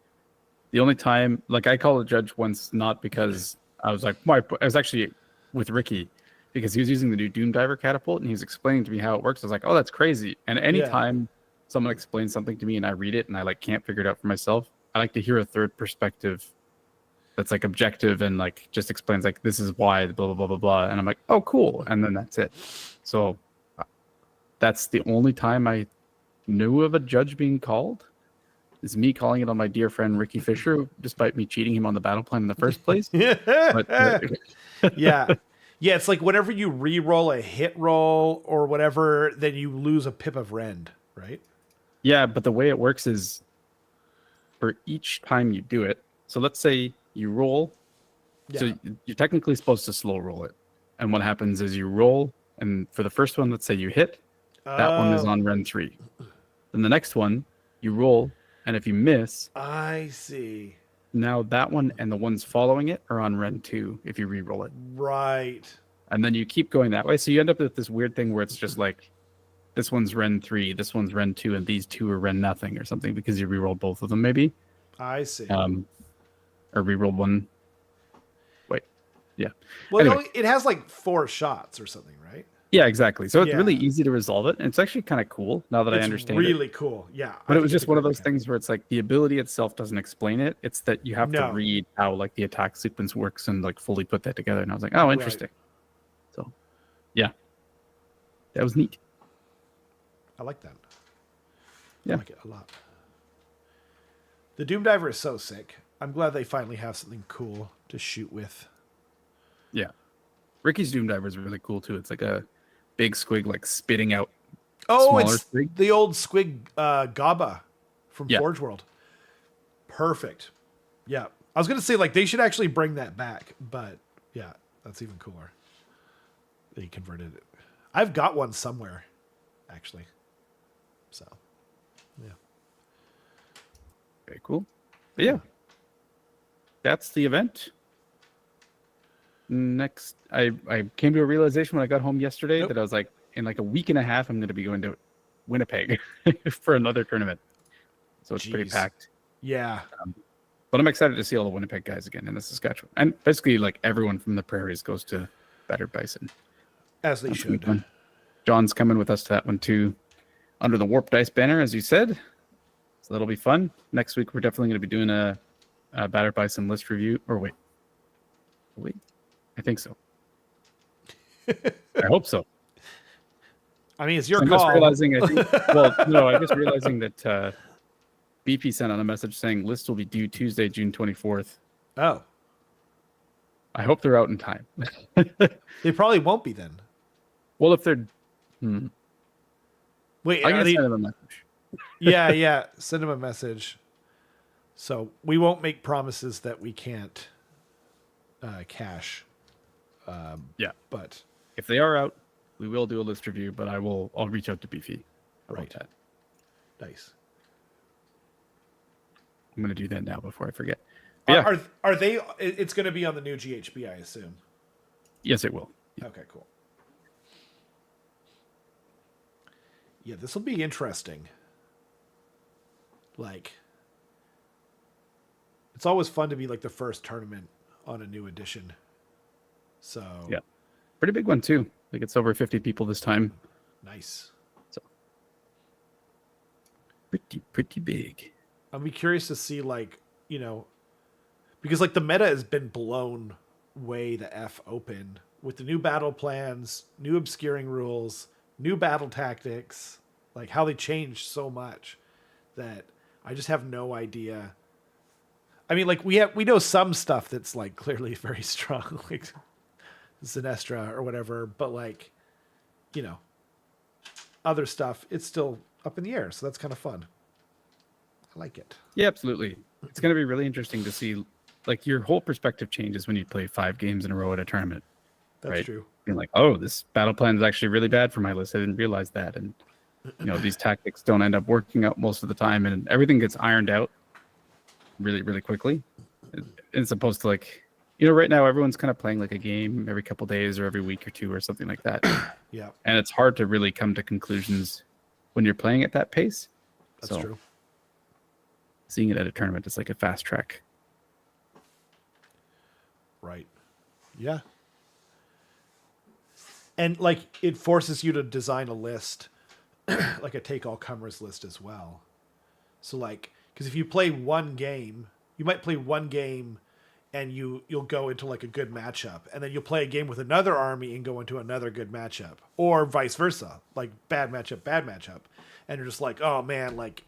the only time, like, I called a judge once, not because I was like, I was actually with Ricky because he was using the new Doom Diver catapult and he was explaining to me how it works. I was like, oh, that's crazy. And anytime someone explains something to me and I read it and I like can't figure it out for myself, I like to hear a third perspective that's like objective and like just explains like this is why blah blah blah blah blah. And I'm like, oh, cool. And then that's it. So that's the only time I knew of a judge being called. Is me calling it on my dear friend Ricky Fisher, despite me cheating him on the battle plan in the first place. Yeah. It's like whenever you re-roll a hit roll or whatever, then you lose a pip of rend, right? Yeah, but the way it works is for each time you do it. So let's say you roll. Yeah. So you're technically supposed to slow roll it. And what happens is you roll, and for the first one, let's say you hit, that one is on rend 3. Then the next one, you roll, and if you miss, I see. Now that one and the ones following it are on rend 2 if you re-roll it. Right. And then you keep going that way. So you end up with this weird thing where it's just like, this one's rend 3, this one's rend 2, and these 2 are rend nothing or something because you re-rolled both of them maybe. I see. Or re-rolled one. Wait. Yeah. Well, anyway. It has like 4 shots or something, right? Yeah, exactly. So it's really easy to resolve it. And it's actually kind of cool now that I understand it. It's really cool. Yeah. But it was just one of those things where it's like the ability itself doesn't explain it. It's that you have to read how like the attack sequence works and like fully put that together. And I was like, oh, interesting. Right. So yeah. That was neat. I like that. Yeah. I like it a lot. The Doom Diver is so sick. I'm glad they finally have something cool to shoot with. Yeah. Ricky's Doom Diver is really cool too. It's like a big squig like spitting out it's squig. The old squig Gaba from Forge World. Perfect. Yeah. I was going to say like they should actually bring that back, but yeah, that's even cooler. They converted it. I've got one somewhere actually. So, yeah. Very cool. But yeah, that's the event. Next, I came to a realization when I got home yesterday that I was like, in like a week and a half, I'm going to be going to Winnipeg for another tournament. So it's pretty packed. Yeah. But I'm excited to see all the Winnipeg guys again in the Saskatchewan. And basically, like everyone from the prairies goes to Battered Bison. As they should. John's coming with us to that one too, under the Warp Dice banner, as you said. So that'll be fun. Next week, we're definitely going to be doing a Battered Bison list review. Or wait. I think so. I hope so. I mean, it's your I'm call. just realizing, I'm just realizing that BP sent out a message saying list will be due Tuesday, June 24th. Oh. I hope they're out in time. They probably won't be then. Well, if they're... Wait, I'm going to send them a message. Yeah. Send them a message. So we won't make promises that we can't cash. But if they are out, we will do a list review, but I'll reach out to Beefy about that. Nice. I'm going to do that now before I forget. Are they? It's going to be on the new GHB, I assume. Yes, it will. Yeah. Okay, cool. Yeah, this will be interesting. Like, it's always fun to be like the first tournament on a new edition. So yeah, pretty big one too. Like it's over 50 people this time. Nice. So pretty big. I'll be curious to see, like, because like the meta has been blown way the F open with the new battle plans, new obscuring rules, new battle tactics, like how they changed so much that I just have no idea. I mean, like we know some stuff that's like clearly very strong, like Sinestra or whatever, but like, other stuff, it's still up in the air. So that's kind of fun. I like it. Yeah, absolutely. It's going to be really interesting to see, like, your whole perspective changes when you play 5 games in a row at a tournament. That's true. Being like, oh, this battle plan is actually really bad for my list. I didn't realize that. And, these tactics don't end up working out most of the time, and everything gets ironed out really, really quickly. As opposed to, like, right now everyone's kind of playing like a game every couple days or every week or two or something like that. Yeah. And it's hard to really come to conclusions when you're playing at that pace. That's true. Seeing it at a tournament is like a fast track. Right. Yeah. And like it forces you to design a list, like a take all comers list as well. So like, because if you play one game, you might play one game and you'll go into like a good matchup, and then you'll play a game with another army and go into another good matchup, or vice versa, like bad matchup. And you're just like, oh man, like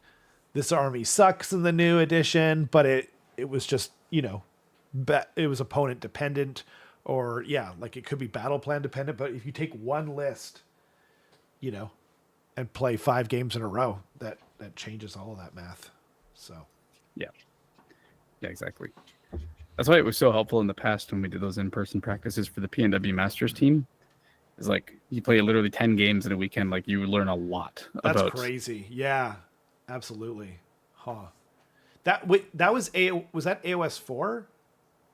this army sucks in the new edition, but it was just, it was opponent dependent, or like it could be battle plan dependent. But if you take one list, and play 5 games in a row, that changes all of that math. So yeah, exactly. That's why it was so helpful in the past when we did those in-person practices for the PNW Masters team. It's like you play literally 10 games in a weekend, like you learn a lot. That's crazy. Yeah, absolutely. Huh. That was that AoS 4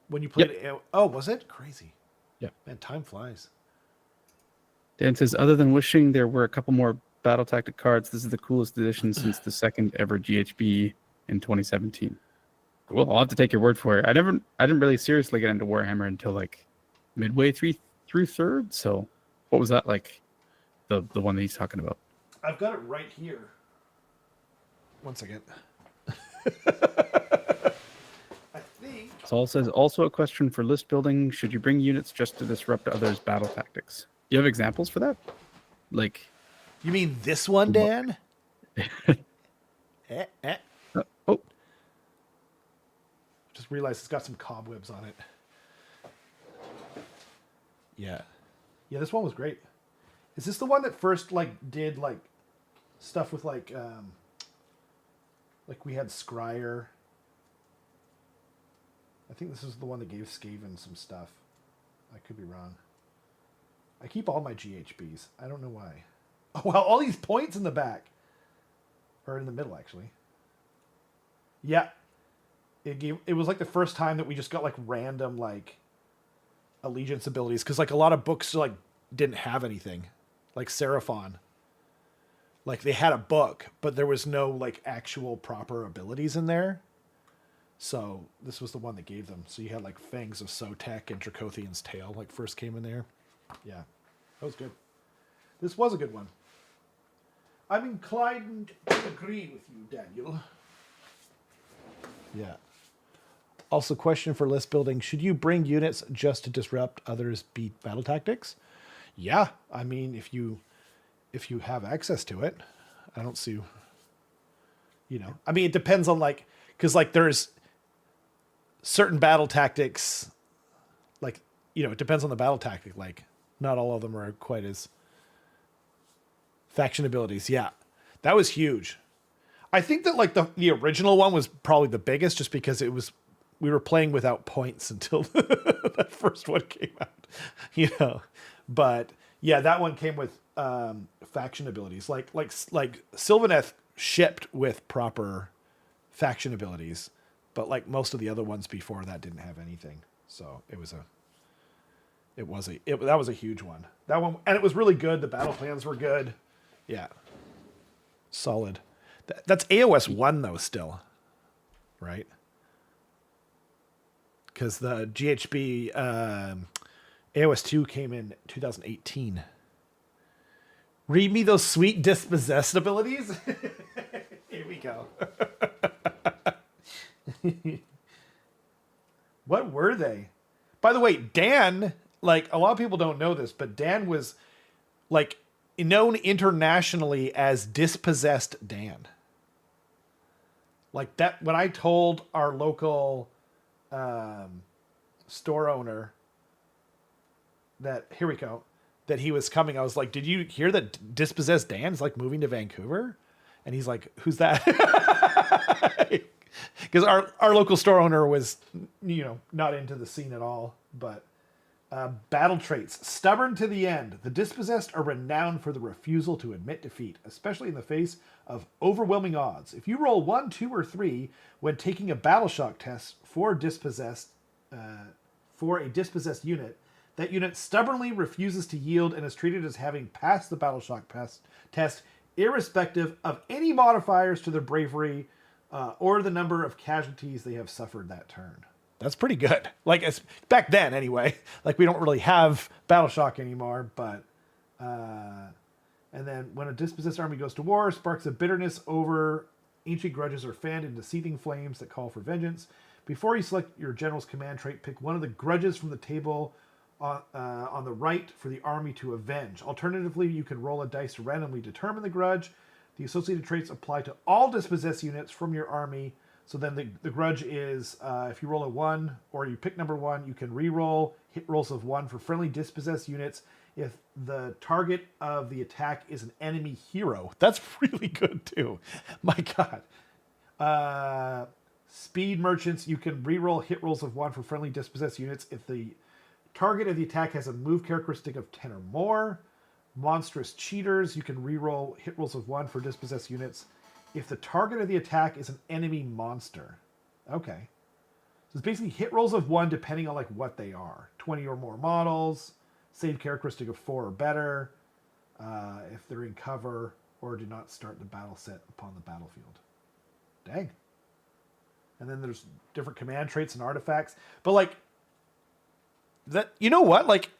when you played? Yep. Oh, was it? Crazy. Yeah. Man, time flies. Dan says, other than wishing there were a couple more battle tactic cards, this is the coolest edition since the second ever GHB in 2017. Well, I'll have to take your word for it. I didn't really seriously get into Warhammer until like midway through third. So what was that like? The one that he's talking about? I've got it right here. One second. I think. Saul says, also a question for list building. Should you bring units just to disrupt others' battle tactics? You have examples for that? Like, you mean this one, Dan? Oh. Just realized it's got some cobwebs on it. Yeah, this one was great. Is this the one that first like did like stuff with like we had Scryer? I think this is the one that gave Skaven some stuff. I could be wrong. I keep all my GHBs. I don't know why. Oh wow, all these points in the back. Or in the middle, actually. Yeah. It was like the first time that we just got like random like allegiance abilities, because like a lot of books like didn't have anything, like Seraphon. Like they had a book, but there was no like actual proper abilities in there. So this was the one that gave them. So you had like Fangs of Sotek and Dracothian's Tail like first came in there. Yeah, that was good. This was a good one. I'm inclined to agree with you, Daniel. Yeah. Also, question for list building. Should you bring units just to disrupt others' beat battle tactics? Yeah. I mean, if you have access to it, I don't see, I mean, it depends on like, because like there's certain battle tactics, like, it depends on the battle tactic. Like not all of them are quite as faction abilities. Yeah. That was huge. I think that like the original one was probably the biggest, just because we were playing without points until that first one came out, but yeah, that one came with faction abilities. Like Sylvaneth shipped with proper faction abilities, but like most of the other ones before that didn't have anything. So that was a huge one. That one, and it was really good. The battle plans were good. Yeah. Solid. That's AoS 1 though still, right? Because the GHB AoS 2 came in 2018. Read me those sweet dispossessed abilities. Here we go. What were they? By the way, Dan, like a lot of people don't know this, but Dan was like known internationally as Dispossessed Dan. Like that, when I told our local store owner that that he was coming, I was like, did you hear that Dispossessed Dan's like moving to Vancouver? And he's like, who's that? Because our local store owner was, not into the scene at all. But battle traits. Stubborn to the end. The Dispossessed are renowned for the refusal to admit defeat, especially in the face of overwhelming odds. If you roll 1, 2, or 3 when taking a battle shock test for a dispossessed unit, that unit stubbornly refuses to yield and is treated as having passed the battle shock test, irrespective of any modifiers to their bravery or the number of casualties they have suffered that turn. That's pretty good. Like back then, anyway. Like we don't really have battle shock anymore, but. And then when a dispossessed army goes to war, sparks of bitterness over ancient grudges are fanned into seething flames that call for vengeance. Before you select your general's command trait, pick one of the grudges from the table on the right for the army to avenge. Alternatively, you can roll a dice to randomly determine the grudge. The associated traits apply to all dispossessed units from your army. So then the grudge is, if you roll a 1 or you pick number 1, you can re-roll hit rolls of 1 for friendly dispossessed units if the target of the attack is an enemy hero. That's really good too. My God. Speed merchants, you can re-roll hit rolls of 1 for friendly dispossessed units if the target of the attack has a move characteristic of 10 or more. Monstrous cheaters, you can re-roll hit rolls of 1 for dispossessed units if the target of the attack is an enemy monster. Okay. So it's basically hit rolls of 1 depending on like what they are. 20 or more models, save characteristic of 4 or better, if they're in cover or do not start the battle set upon the battlefield. Dang. And then there's different command traits and artifacts. But like, that, you know what? Like,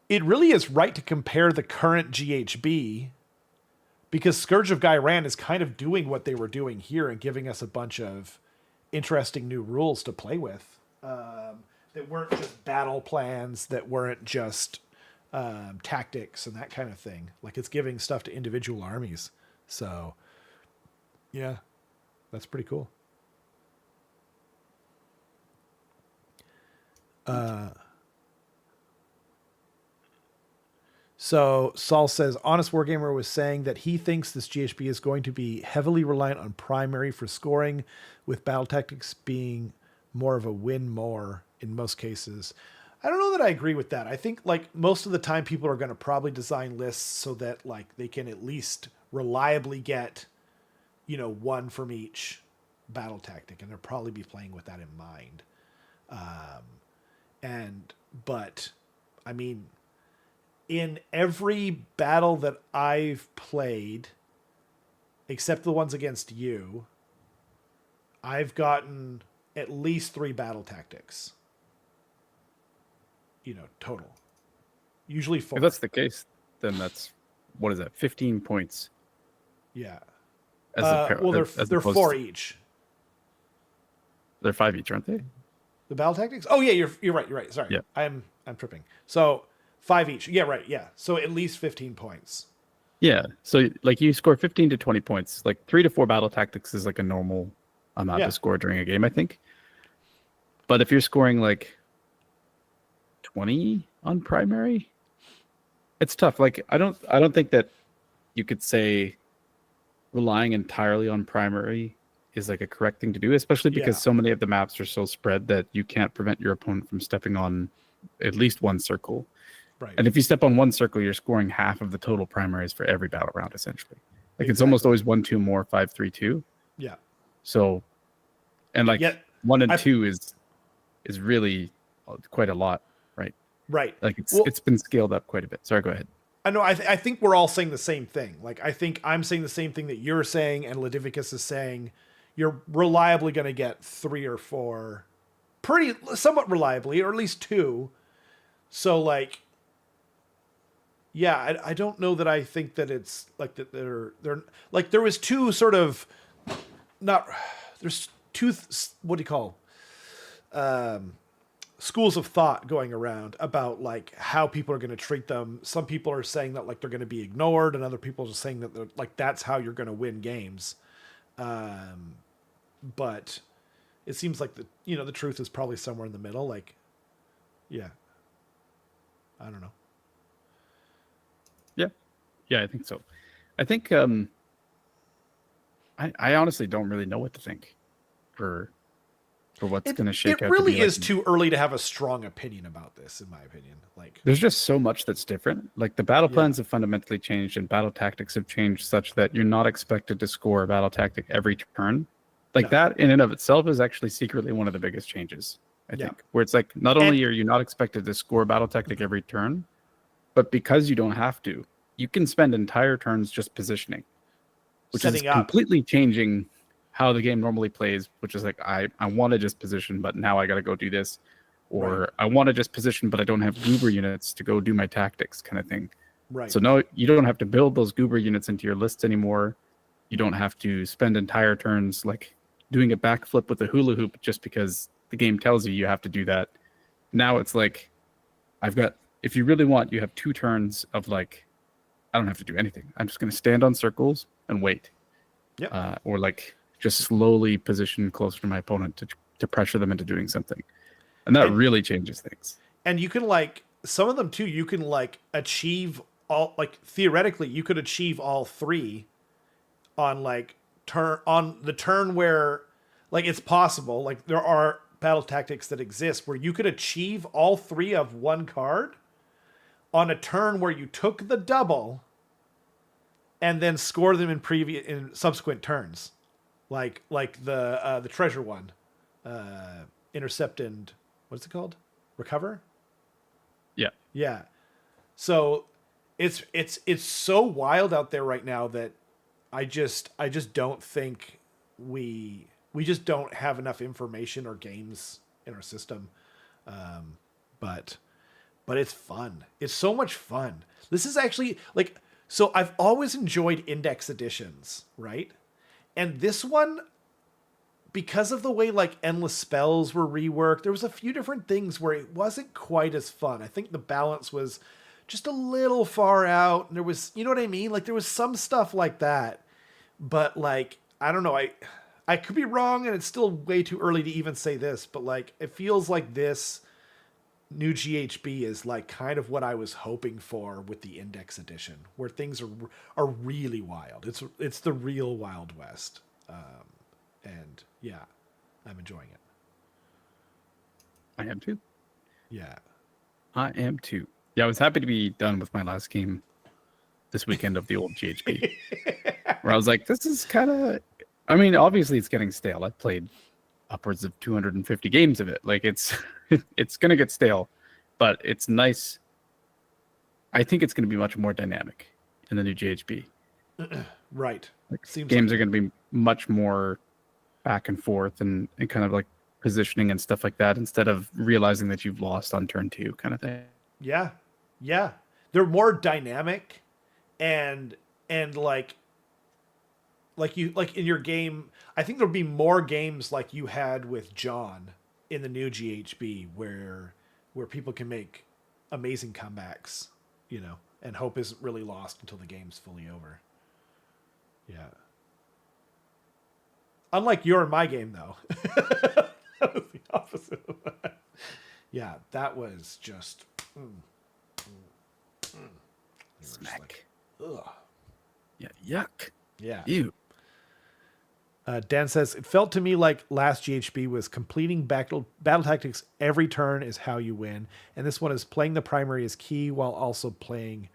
it really is right to compare the current GHB, because Scourge of Gairan is kind of doing what they were doing here and giving us a bunch of interesting new rules to play with that weren't just battle plans, that weren't just tactics and that kind of thing. Like, it's giving stuff to individual armies. So, yeah, that's pretty cool. So Saul says, Honest Wargamer was saying that he thinks this GHB is going to be heavily reliant on primary for scoring, with battle tactics being more of a win more in most cases. I don't know that I agree with that. I think like most of the time people are going to probably design lists so that like they can at least reliably get, 1 from each battle tactic, and they'll probably be playing with that in mind. But I mean, in every battle that I've played, except the ones against you, I've gotten at least 3 battle tactics. Total. Usually 4. If that's the case, then that's, what is that, 15 points? Yeah. They're 4 each. They're 5 each, aren't they? The battle tactics? Oh yeah, you're right. Sorry. Yeah. I'm tripping. So 5 each. Yeah, right. Yeah. So at least 15 points. Yeah. So like you score 15 to 20 points. Like 3 to 4 battle tactics is like a normal amount to score during a game, I think. But if you're scoring like 20 on primary, it's tough. Like I don't think that you could say relying entirely on primary is like a correct thing to do, especially because so many of the maps are so spread that you can't prevent your opponent from stepping on at least one circle. Right. And if you step on one circle, you're scoring half of the total primaries for every battle round, essentially. Like it's almost always 1, 2 more, 5, 3, 2. Yeah. So, and like 1 and 2 is really quite a lot, right? Right. Like it's been scaled up quite a bit. Sorry, go ahead. I know. I think we're all saying the same thing. Like I think I'm saying the same thing that you're saying, and Ladivicus is saying. You're reliably going to get 3 or 4, somewhat reliably, or at least 2. So like, yeah, I don't know that I think that it's like that they're like there was 2 sort of there's 2 what do you call schools of thought going around about like how people are going to treat them. Some people are saying that like they're going to be ignored, and other people are saying that they're like that's how you're going to win games. But it seems like the truth is probably somewhere in the middle. Like, yeah, I don't know. Yeah, I think so. I think I honestly don't really know what to think for what's going to shake out. It really is too early to have a strong opinion about this, in my opinion. Like, there's just so much that's different. Like the battle plans have fundamentally changed, and battle tactics have changed such that you're not expected to score a battle tactic every turn. Like that in and of itself is actually secretly one of the biggest changes, I think, where it's like, not only are you not expected to score a battle tactic every turn, but because you don't have to, you can spend entire turns just positioning, which is completely changing how the game normally plays, which is like, I want to just position, but now I got to go do this. Or I want to just position, but I don't have goober units to go do my tactics kind of thing. Right. So no, you don't have to build those goober units into your lists anymore. You don't have to spend entire turns like doing a backflip with a hula hoop just because the game tells you have to do that. Now it's like, if you really want, you have 2 turns of like, I don't have to do anything. I'm just going to stand on circles and wait. Yeah. Or like just slowly position closer to my opponent to pressure them into doing something. And that really changes things. And you can like, some of them too, you can like achieve all, like theoretically you could achieve all 3 on like on the turn where like it's possible. Like there are battle tactics that exist where you could achieve all 3 of one card on a turn where you took the double and then score them in subsequent turns. Like the treasure one, intercept and what's it called? Recover? Yeah. Yeah. So it's so wild out there right now that I just don't think we just don't have enough information or games in our system. But it's fun. It's so much fun. This is actually like, so I've always enjoyed index editions, right? And this one, because of the way like endless spells were reworked, there was a few different things where it wasn't quite as fun. I think the balance was just a little far out. And there was, you know what I mean? Like there was some stuff like that, but like, I don't know. I could be wrong and it's still way too early to even say this, but like, it feels like this new GHB is like kind of what I was hoping for with the index edition, where things are really wild. It's the real Wild West. And yeah, I'm enjoying it. I am too. Yeah. I am too. Yeah, I was happy to be done with my last game this weekend of the old GHB. Where I was like, this is kind of I mean, obviously it's getting stale. I've played upwards of 250 games of it. Like it's it's gonna get stale, but it's nice. I think it's gonna be much more dynamic in the new GHB. Right. Like, Seems games like are gonna be much more back and forth and kind of like positioning and stuff like that instead of realizing that you've lost on turn 2 kind of thing. Yeah. Yeah. They're more dynamic and like in your game, I think there'll be more games like you had with John in the new GHB where people can make amazing comebacks, you know, and hope isn't really lost until the game's fully over. Yeah. Unlike your and my game, though. That was the opposite of that. Yeah, that was just... Smack. Just like, ugh. Yeah, yuck. Yeah. Ew. Dan says, it felt to me like last GHB was completing battle tactics every turn is how you win. And this one is playing the primary is key while also playing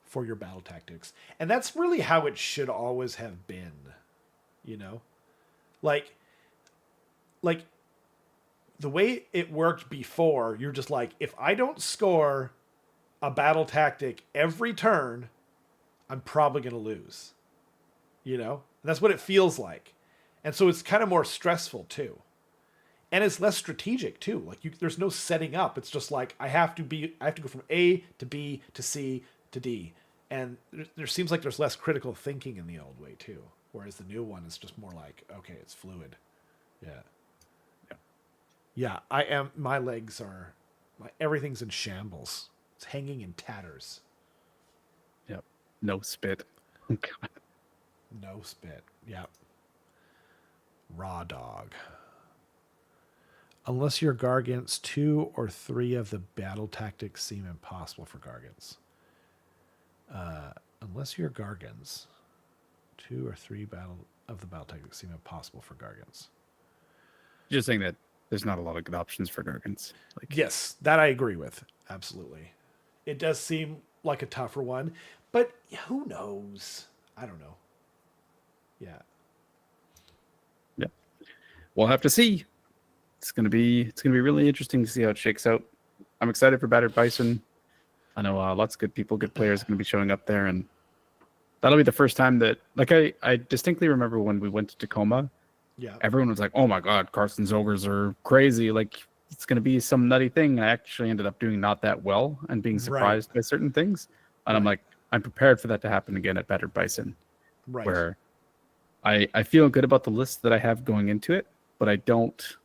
for your battle tactics. And that's really how it should always have been, you know? Like the way it worked before, you're just like, if I don't score a battle tactic every turn, I'm probably going to lose, you know? And that's what it feels like. And so it's kind of more stressful too. And it's less strategic too. Like there's no setting up. It's just like, I have to go from A to B to C to D. And there seems like there's less critical thinking in the old way too. Whereas the new one is just more like, okay, it's fluid. Yeah. Yeah. My legs are, everything's in shambles. It's hanging in tatters. Yep. No spit. No spit. Yep. Raw dog. Unless your Gargants, 2 or 3 of the battle tactics seem impossible for Gargants. Unless your Gargants, 2 or 3 of the battle tactics seem impossible for Gargants. Just saying that there's not a lot of good options for Gargants. Like, yes, that I agree with. Absolutely. It does seem like a tougher one, but who knows? I don't know. Yeah. Yeah. We'll have to see. It's gonna be really interesting to see how it shakes out. I'm excited for Battered Bison. I know lots of good players are going to be showing up there, and that'll be the first time that, like, I distinctly remember when we went to Tacoma. Yeah. Everyone was like, "Oh my God, Carson's ogres are crazy! Like, it's going to be some nutty thing." And I actually ended up doing not that well and being surprised by certain things. And I'm like, I'm prepared for that to happen again at Battered Bison, where I feel good about the list that I have going into it, but I don't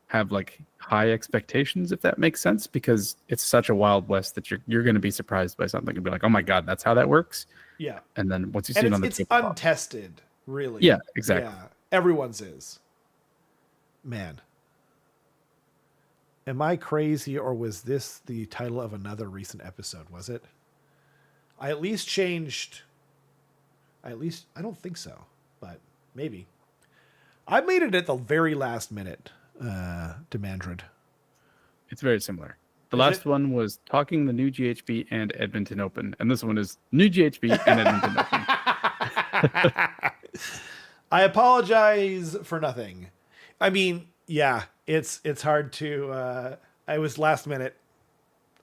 have like high expectations, if that makes sense, because it's such a wild west that you're going to be surprised by something and be like, oh my God, that's how that works. Yeah. And then once you see it on the it's untested, really. Yeah, exactly. Yeah. Everyone's is. Man. Am I crazy, or was this the title of another recent episode? Was it? I don't think so, but maybe. I made it at the very last minute. Demandred. It's very similar. The last one was talking the new GHB and Edmonton Open, and this one is new GHB and Edmonton Open. I apologize for nothing. I mean, yeah, it's hard to. I was last minute.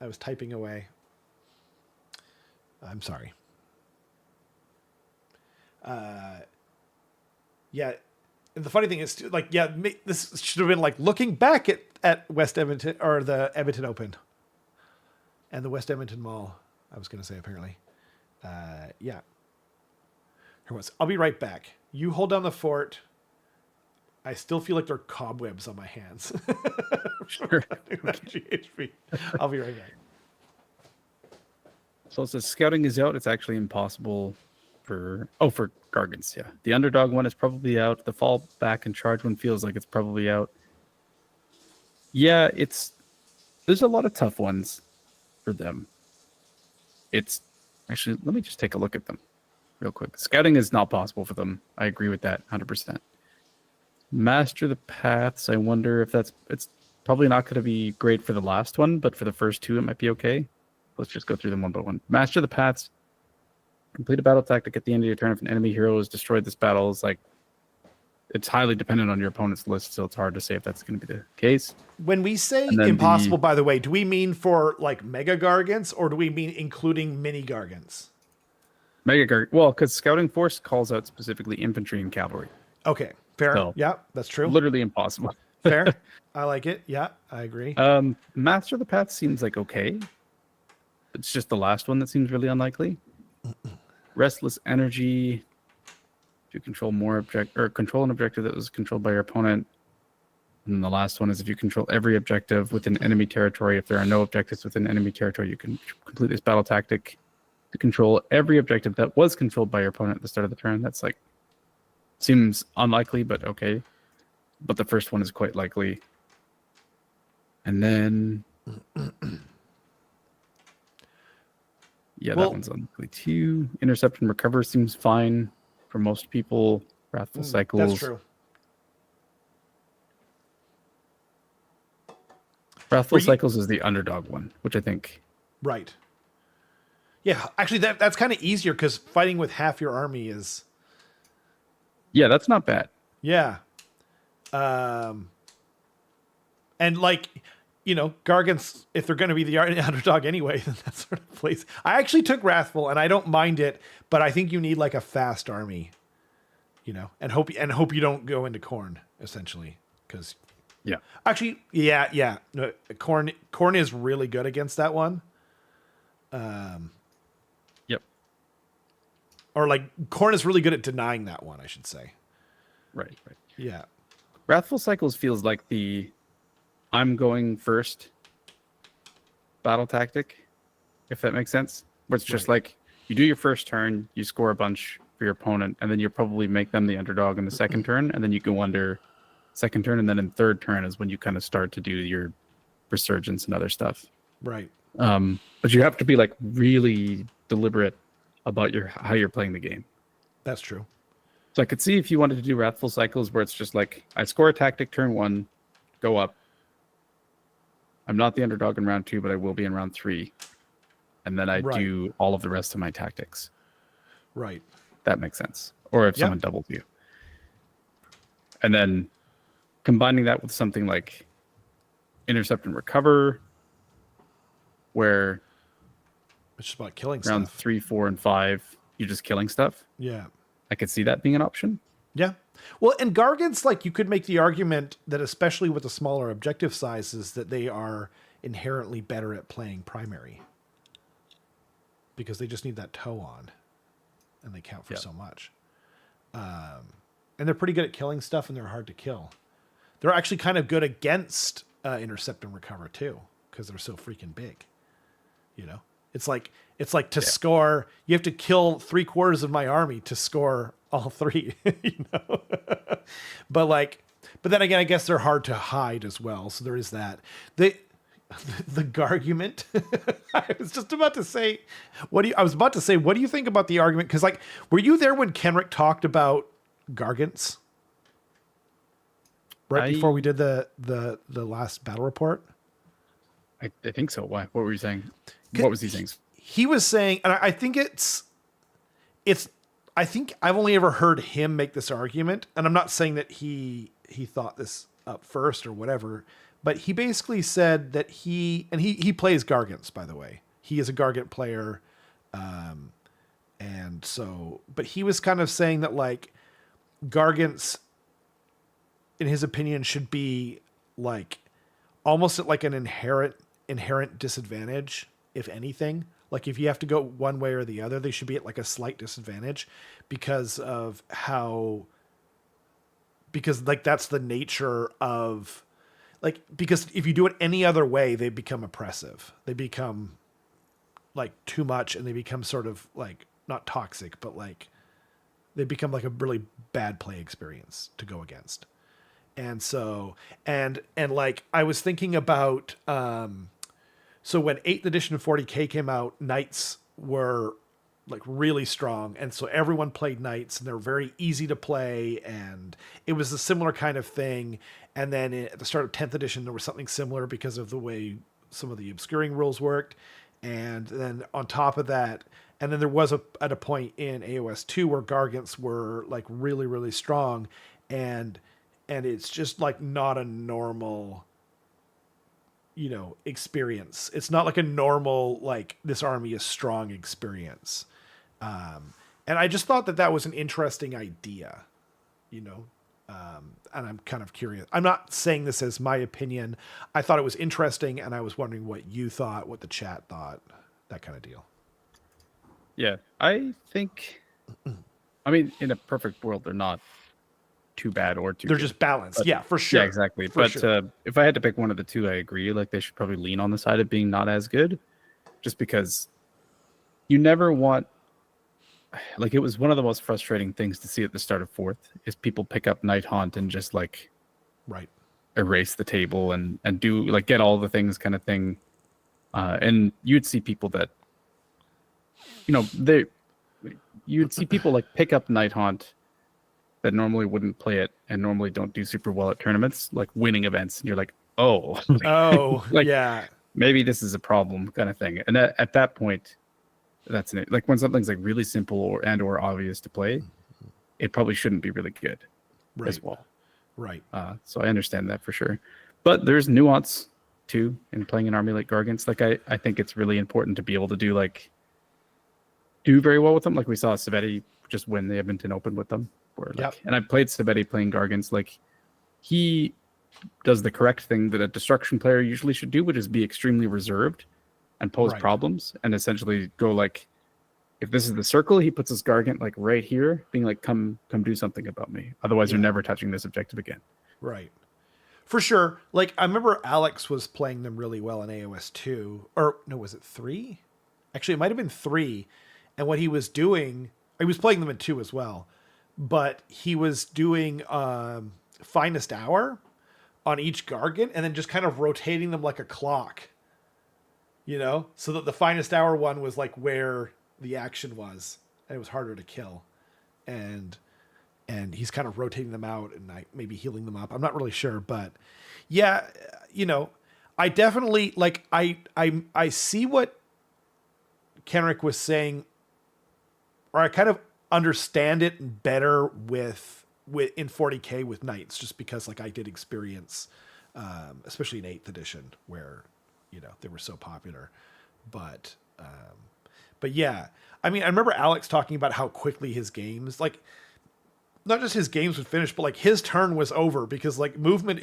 I was typing away. I'm sorry. Yeah. And the funny thing is, like, yeah, this should have been like looking back at West Edmonton, or the Edmonton Open and the West Edmonton Mall. I was going to say, apparently. Yeah. Here was. I'll be right back. You hold down the fort. I still feel like there are cobwebs on my hands. Sure. GHB. I'll be right back. So it says scouting is out. It's actually impossible for Gargants, yeah. The underdog one is probably out. The fall back and charge one feels like it's probably out. Yeah, there's a lot of tough ones for them. It's actually, let me just take a look at them real quick. Scouting is not possible for them. I agree with that 100%. Master the paths, I wonder if it's probably not going to be great for the last one, but for the first two it might be okay. Let's just go through them one by one. Master the paths. Complete a battle tactic at the end of your turn if an enemy hero has destroyed this battle. Is like, it's highly dependent on your opponent's list, so it's hard to say if that's going to be the case. When we say impossible, by the way, do we mean for like mega gargants, or do we mean including mini gargants? Well, because Scouting Force calls out specifically infantry and cavalry. Okay, fair. So, yeah, that's true. Literally impossible. Fair. I like it. Yeah, I agree. Master of the Path seems like okay. It's just the last one that seems really unlikely. Restless Energy. To control control an objective that was controlled by your opponent. And the last one is if you control every objective within enemy territory. If there are no objectives within enemy territory, you can complete this battle tactic to control every objective that was controlled by your opponent at the start of the turn. That's like seems unlikely, but okay. But the first one is quite likely. And then that one's unlikely too. Intercept and Recover seems fine for most people. Wrathful Cycles. That's true. Wrathful Cycles is the underdog one, which I think. Right. Yeah, actually, that's kind of easier because fighting with half your army is. Yeah, that's not bad. Yeah. And like, Gargants, if they're going to be the underdog anyway, then that sort of plays. I actually took Wrathful, and I don't mind it, but I think you need like a fast army, and hope you don't go into Khorne essentially, because actually, no, Khorne is really good against that one. Yep. Or like Khorne is really good at denying that one, I should say. Right. Yeah. Wrathful Cycles feels like I'm going first battle tactic, if that makes sense. Where it's just like you do your first turn, you score a bunch for your opponent, and then you probably make them the underdog in the second turn, and then you go under second turn, and then in third turn is when you kind of start to do your resurgence and other stuff. Right. But you have to be like really deliberate about how you're playing the game. That's true. So I could see if you wanted to do Wrathful Cycles where it's just like I score a tactic turn 1, go up. I'm not the underdog in round 2, but I will be in round 3. And then I do all of the rest of my tactics. Right. That makes sense. Or if someone doubles you. And then combining that with something like Intercept and Recover, where it's just about killing round stuff. 3, 4, and 5, you're just killing stuff. Yeah. I could see that being an option. Yeah. Well, and Gargants, like, you could make the argument that especially with the smaller objective sizes, that they are inherently better at playing primary. Because they just need that toe on. And they count for so much. And they're pretty good at killing stuff, and they're hard to kill. They're actually kind of good against Intercept and Recover, too. Because they're so freaking big. It's like to score, you have to kill 3/4 of my army to score all 3, but then again, I guess they're hard to hide as well. So there is that. The Gargument. I was about to say, what do you think about the argument? Cause like, were you there when Kenrick talked about Gargants? Right before we did the last battle report? I think so. Why? What were you saying? What was he saying? He was saying, and I think I think I've only ever heard him make this argument, and I'm not saying that he thought this up first or whatever, but he basically said that he plays Gargants, by the way. He is a Gargant player, and so, but he was kind of saying that like Gargants, in his opinion, should be like almost at like an inherent disadvantage, if anything. Like if you have to go one way or the other, they should be at like a slight disadvantage because like that's the nature of like, because if you do it any other way, they become oppressive. They become like too much, and they become sort of like not toxic, but like they become like a really bad play experience to go against. And so, and like I was thinking about, so when 8th edition of 40K came out, Knights were like really strong. And so everyone played Knights, and they're very easy to play. And it was a similar kind of thing. And then at the start of 10th edition, there was something similar because of the way some of the obscuring rules worked. And then on top of that, and then there was at a point in AoS 2 where Gargants were like really, really strong. and it's just like not a normal, experience. It's not like a normal, like, this army is strong experience. And I just thought that was an interesting idea, and I'm kind of curious. I'm not saying this as my opinion. I thought it was interesting, and I was wondering what you thought, what the chat thought, that kind of deal. Yeah, I think, I mean, in a perfect world, they're not too bad or too They're good. just balanced. But, yeah, for sure. Yeah, exactly. For but sure. If I had to pick one of the two, I agree. Like, they should probably lean on the side of being not as good, just because you never want, like, it was one of the most frustrating things to see at the start of fourth is people pick up Night Haunt and just like right erase the table and do like get all the things kind of thing. And you'd see people that, you'd see people like pick up Night Haunt that normally wouldn't play it and normally don't do super well at tournaments, like winning events. And you're like, oh, like, yeah, maybe this is a problem kind of thing. And at that point, that's like when something's like really simple or obvious to play, it probably shouldn't be really good as well. Right. So I understand that for sure. But there's nuance too in playing an army like Gargants. Like I think it's really important to be able to do very well with them. Like we saw Savetti just win the Edmonton Open with them. And I played Savetti playing Gargants. Like he does the correct thing that a destruction player usually should do, which is be extremely reserved and pose problems and essentially go like, if this is the circle, he puts his Gargant like right here, being like, come do something about me. Otherwise, you're never touching this objective again. Right. For sure. Like, I remember Alex was playing them really well in AoS 2. Or, no, was it 3? Actually, it might have been 3. And what he was doing, he was playing them in 2 as well. But he was doing Finest Hour on each Gargant and then just kind of rotating them like a clock. So that the Finest Hour one was like where the action was, and it was harder to kill, and he's kind of rotating them out and maybe healing them up. I'm not really sure, but yeah, I definitely like I see what Kenrick was saying, or I kind of understand it better with in 40K with Knights, just because like I did experience, especially in 8th edition where they were so popular, but yeah, I mean, I remember Alex talking about how quickly his games, like not just his games would finish, but like his turn was over because like movement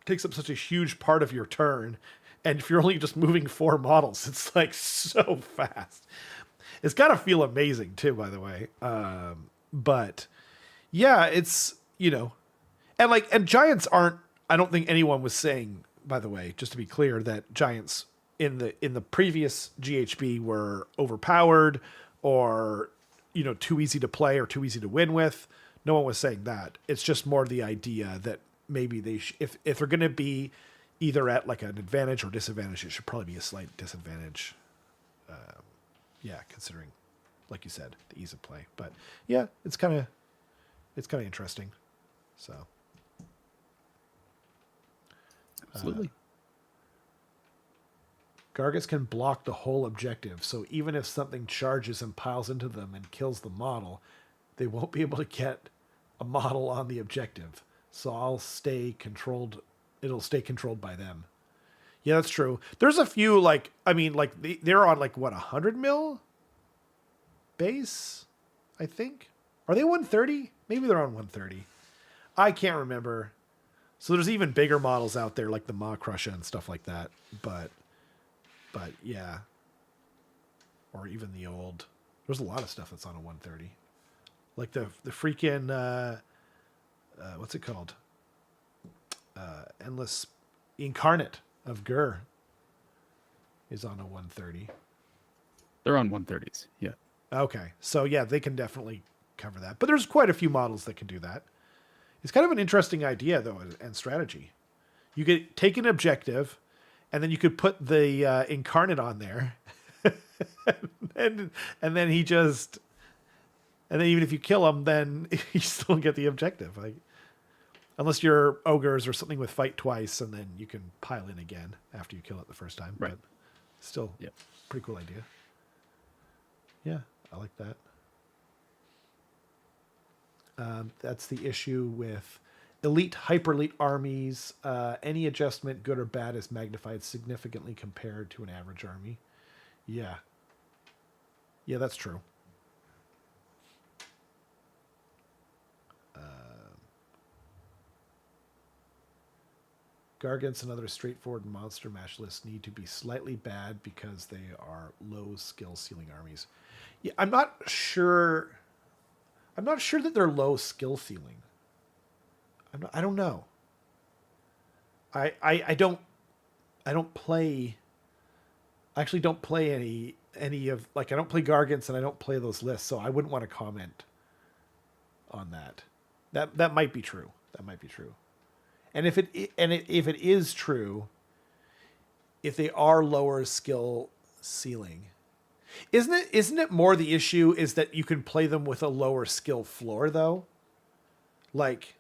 takes up such a huge part of your turn. And if you're only just moving 4 models, it's like so fast. It's got to feel amazing too, by the way. But yeah, it's, and Giants aren't, I don't think anyone was saying, by the way, just to be clear, that Giants in the previous GHB were overpowered or too easy to play or too easy to win with. No one was saying that. It's just more the idea that maybe they if they're going to be either at like an advantage or disadvantage, it should probably be a slight disadvantage. Considering, like you said, the ease of play. But yeah, it's kind of interesting. So. Absolutely. Gargants can block the whole objective, so even if something charges and piles into them and kills the model, they won't be able to get a model on the objective. So it'll stay controlled by them. Yeah, that's true. There's a few, they're on 100 mil base, I think. Are they 130? Maybe they're on 130. I can't remember. So there's even bigger models out there like the Maw Crusher and stuff like that. But yeah. Or even the old. There's a lot of stuff that's on a 130. Like the freaking what's it called? Endless Incarnate of Gur is on a 130. They're on 130s, yeah. Okay. So yeah, they can definitely cover that. But there's quite a few models that can do that. It's kind of an interesting idea, though, and strategy. You could take an objective, and then you could put the Incarnate on there, and then and then even if you kill him, then you still get the objective. Unless you're ogres or something with fight twice, and then you can pile in again after you kill it the first time. Right. But still, pretty cool idea. Yeah, I like that. That's the issue with elite, hyper elite armies. Any adjustment, good or bad, is magnified significantly compared to an average army. Yeah. Yeah, that's true. Gargants and other straightforward monster mash lists need to be slightly bad because they are low skill ceiling armies. Yeah, I'm not sure that they're low skill ceiling. I don't know. I don't play. I actually don't play any of, like, I don't play Gargants and I don't play those lists, so I wouldn't want to comment on that. That might be true. That might be true. And if it is true, if they are lower skill ceiling, isn't it more the issue is that you can play them with a lower skill floor though? Like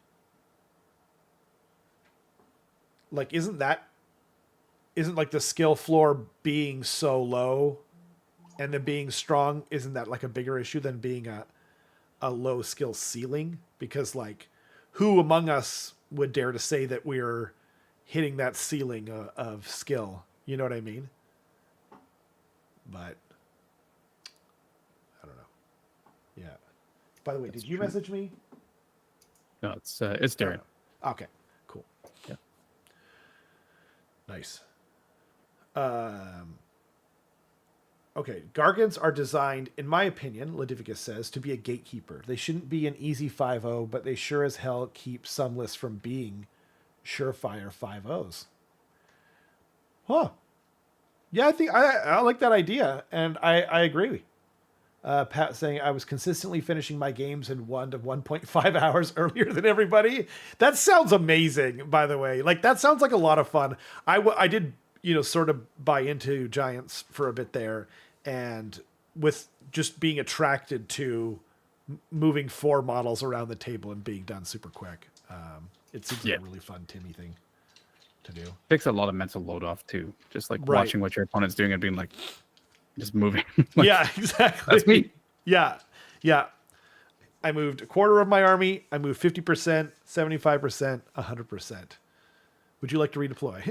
isn't like the skill floor being so low and then being strong, isn't that like a bigger issue than being a low skill ceiling? Because like, who among us would dare to say that we're hitting that ceiling of skill? You know what I mean? But I don't know. Yeah. By the way, did you message me? No, it's Darren. Okay, cool. Yeah. Nice. Okay, Gargants are designed, in my opinion, Ladivicus says, to be a gatekeeper. They shouldn't be an easy 5-0, but they sure as hell keep some lists from being surefire 5-0s. Huh. Yeah, I think I like that idea, and I agree. Pat saying, I was consistently finishing my games in 1 to 1.5 hours earlier than everybody. That sounds amazing, by the way. Like, that sounds like a lot of fun. I did, sort of buy into Giants for a bit there, and with just being attracted to moving 4 models around the table and being done super quick. It seems like a really fun Timmy thing to do. Takes a lot of mental load off too. Just like watching what your opponent's doing and being like, just moving. Like, yeah, exactly. That's me. Yeah. I moved a quarter of my army. I moved 50%, 75%, 100%. Would you like to redeploy?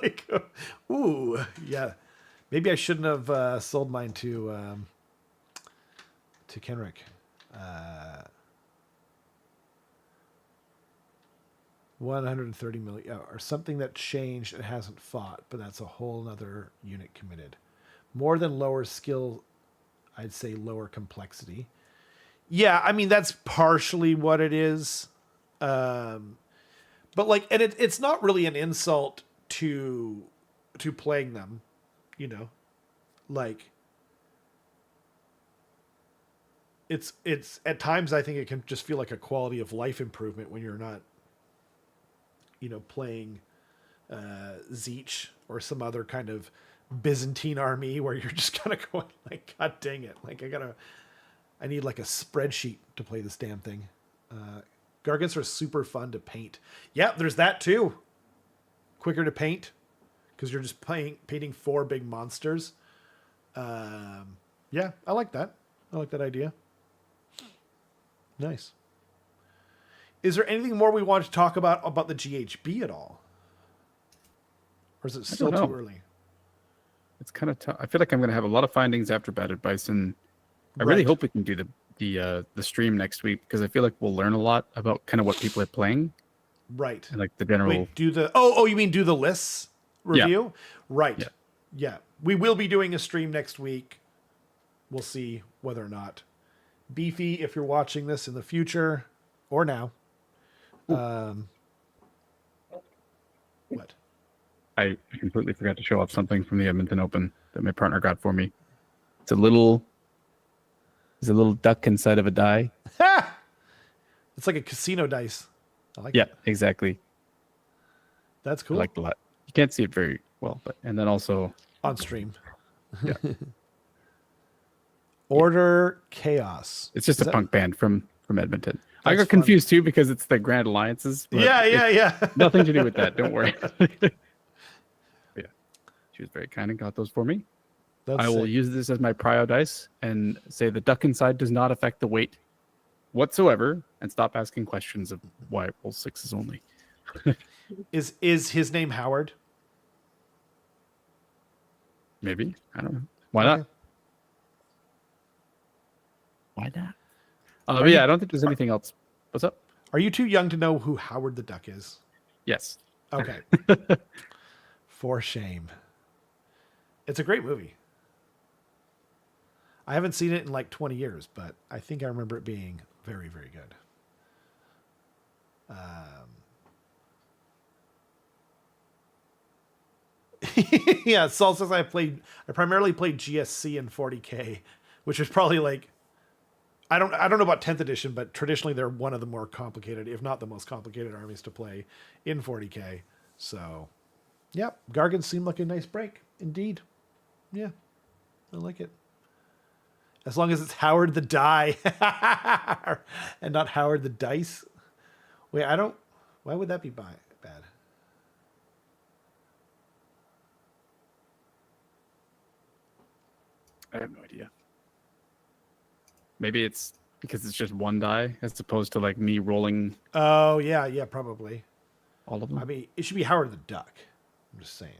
Like, ooh, yeah. Maybe I shouldn't have sold mine to Kenrick. 130 million, or something that changed and hasn't fought, but that's a whole other unit committed. More than lower skill, I'd say lower complexity. Yeah, I mean, that's partially what it is. But like, and it's not really an insult to playing them, like it's at times I think it can just feel like a quality of life improvement when you're not, playing Zeech or some other kind of Byzantine army where you're just kind of going like, God dang it. Like I need like a spreadsheet to play this damn thing. Gargants are super fun to paint. Yeah, there's that too. Quicker to paint because you're just painting 4 big monsters. Yeah, I like that. I like that idea. Nice. Is there anything more we want to talk about the GHB at all? Or is it still too early? It's kind of tough. I feel like I'm going to have a lot of findings after Battered Bison. I really hope we can do the stream next week because I feel like we'll learn a lot about kind of what people are playing. Right. And like the general. Wait, you mean do the lists review? Yeah. Right. Yeah. We will be doing a stream next week. We'll see whether or not. Beefy, if you're watching this in the future or now. What? I completely forgot to show off something from the Edmonton Open that my partner got for me. It's a little duck inside of a die. Ha! It's like a casino dice. I like it. Yeah, exactly. That's cool. I like it a lot. You can't see it very well, and then also on stream. Yeah. Order Chaos. It's just a punk band from Edmonton. I got confused too because it's the Grand Alliances. Yeah. Nothing to do with that. Don't worry. Yeah, she was very kind and got those for me. I will use this as my prio dice and say the duck inside does not affect the weight whatsoever, and stop asking questions of why it rolls 6s only. Is his name Howard? Maybe. I don't know. Why not? Why not? But yeah, I don't think there's anything else. What's up? Are you too young to know who Howard the Duck is? Yes. Okay. For shame. It's a great movie. I haven't seen it in like 20 years, but I think I remember it being very, very good. Yeah, Saul says I primarily played GSC and 40K, which was probably like, I don't know about 10th edition, but traditionally they're one of the more complicated, if not the most complicated armies to play in 40K. So, yeah, Gargans seemed like a nice break. Indeed. Yeah, I like it. As long as it's Howard the Die and not Howard the Dice. Wait, why would that be bad? I have no idea. Maybe it's because it's just one die as opposed to like me rolling. Oh, yeah, probably. All of them? I mean, it should be Howard the Duck. I'm just saying.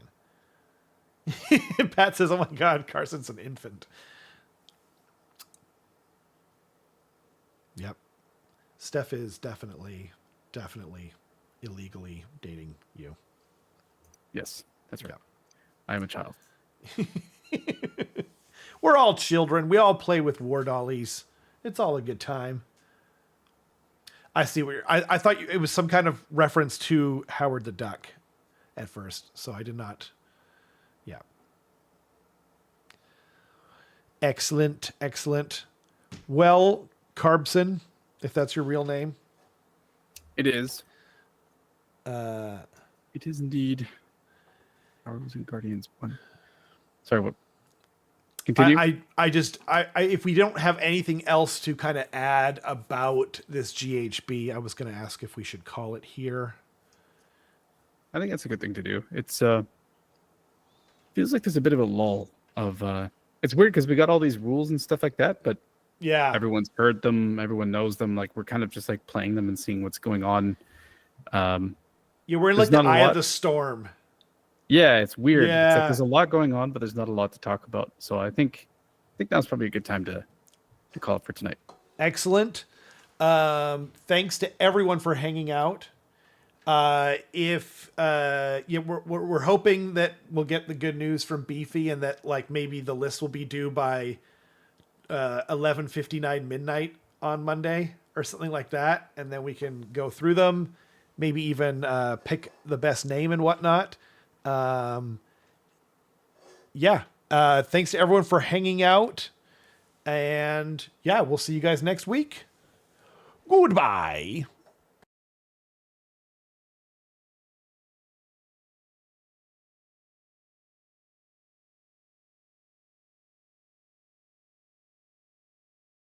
Pat says, oh my God, Carson's an infant. Yep. Steph is definitely illegally dating you. Yes, that's right. Yep. I am a child. We're all children. We all play with war dollies. It's all a good time. I see what I thought it was some kind of reference to Howard the Duck at first, so I did not. Yeah. Excellent. Well, Carbson, if that's your real name. It is. It is indeed. Arrows and Guardians 1. Sorry, what? Continue. I if we don't have anything else to kind of add about this GHB, I was going to ask if we should call it here. I think that's a good thing to do. It's feels like there's a bit of a lull of it's weird because we got all these rules and stuff like that, but yeah, everyone's heard them, everyone knows them. Like we're kind of just like playing them and seeing what's going on. Yeah, we're in like the eye of the storm. Yeah, it's weird. Yeah. It's like there's a lot going on, but there's not a lot to talk about. So I think now's probably a good time to call it for tonight. Excellent. Thanks to everyone for hanging out. We're hoping that we'll get the good news from Beefy and that like maybe the list will be due by 11:59 midnight on Monday or something like that, and then we can go through them, maybe even pick the best name and whatnot. Thanks to everyone for hanging out, and yeah, we'll see you guys next week. Goodbye.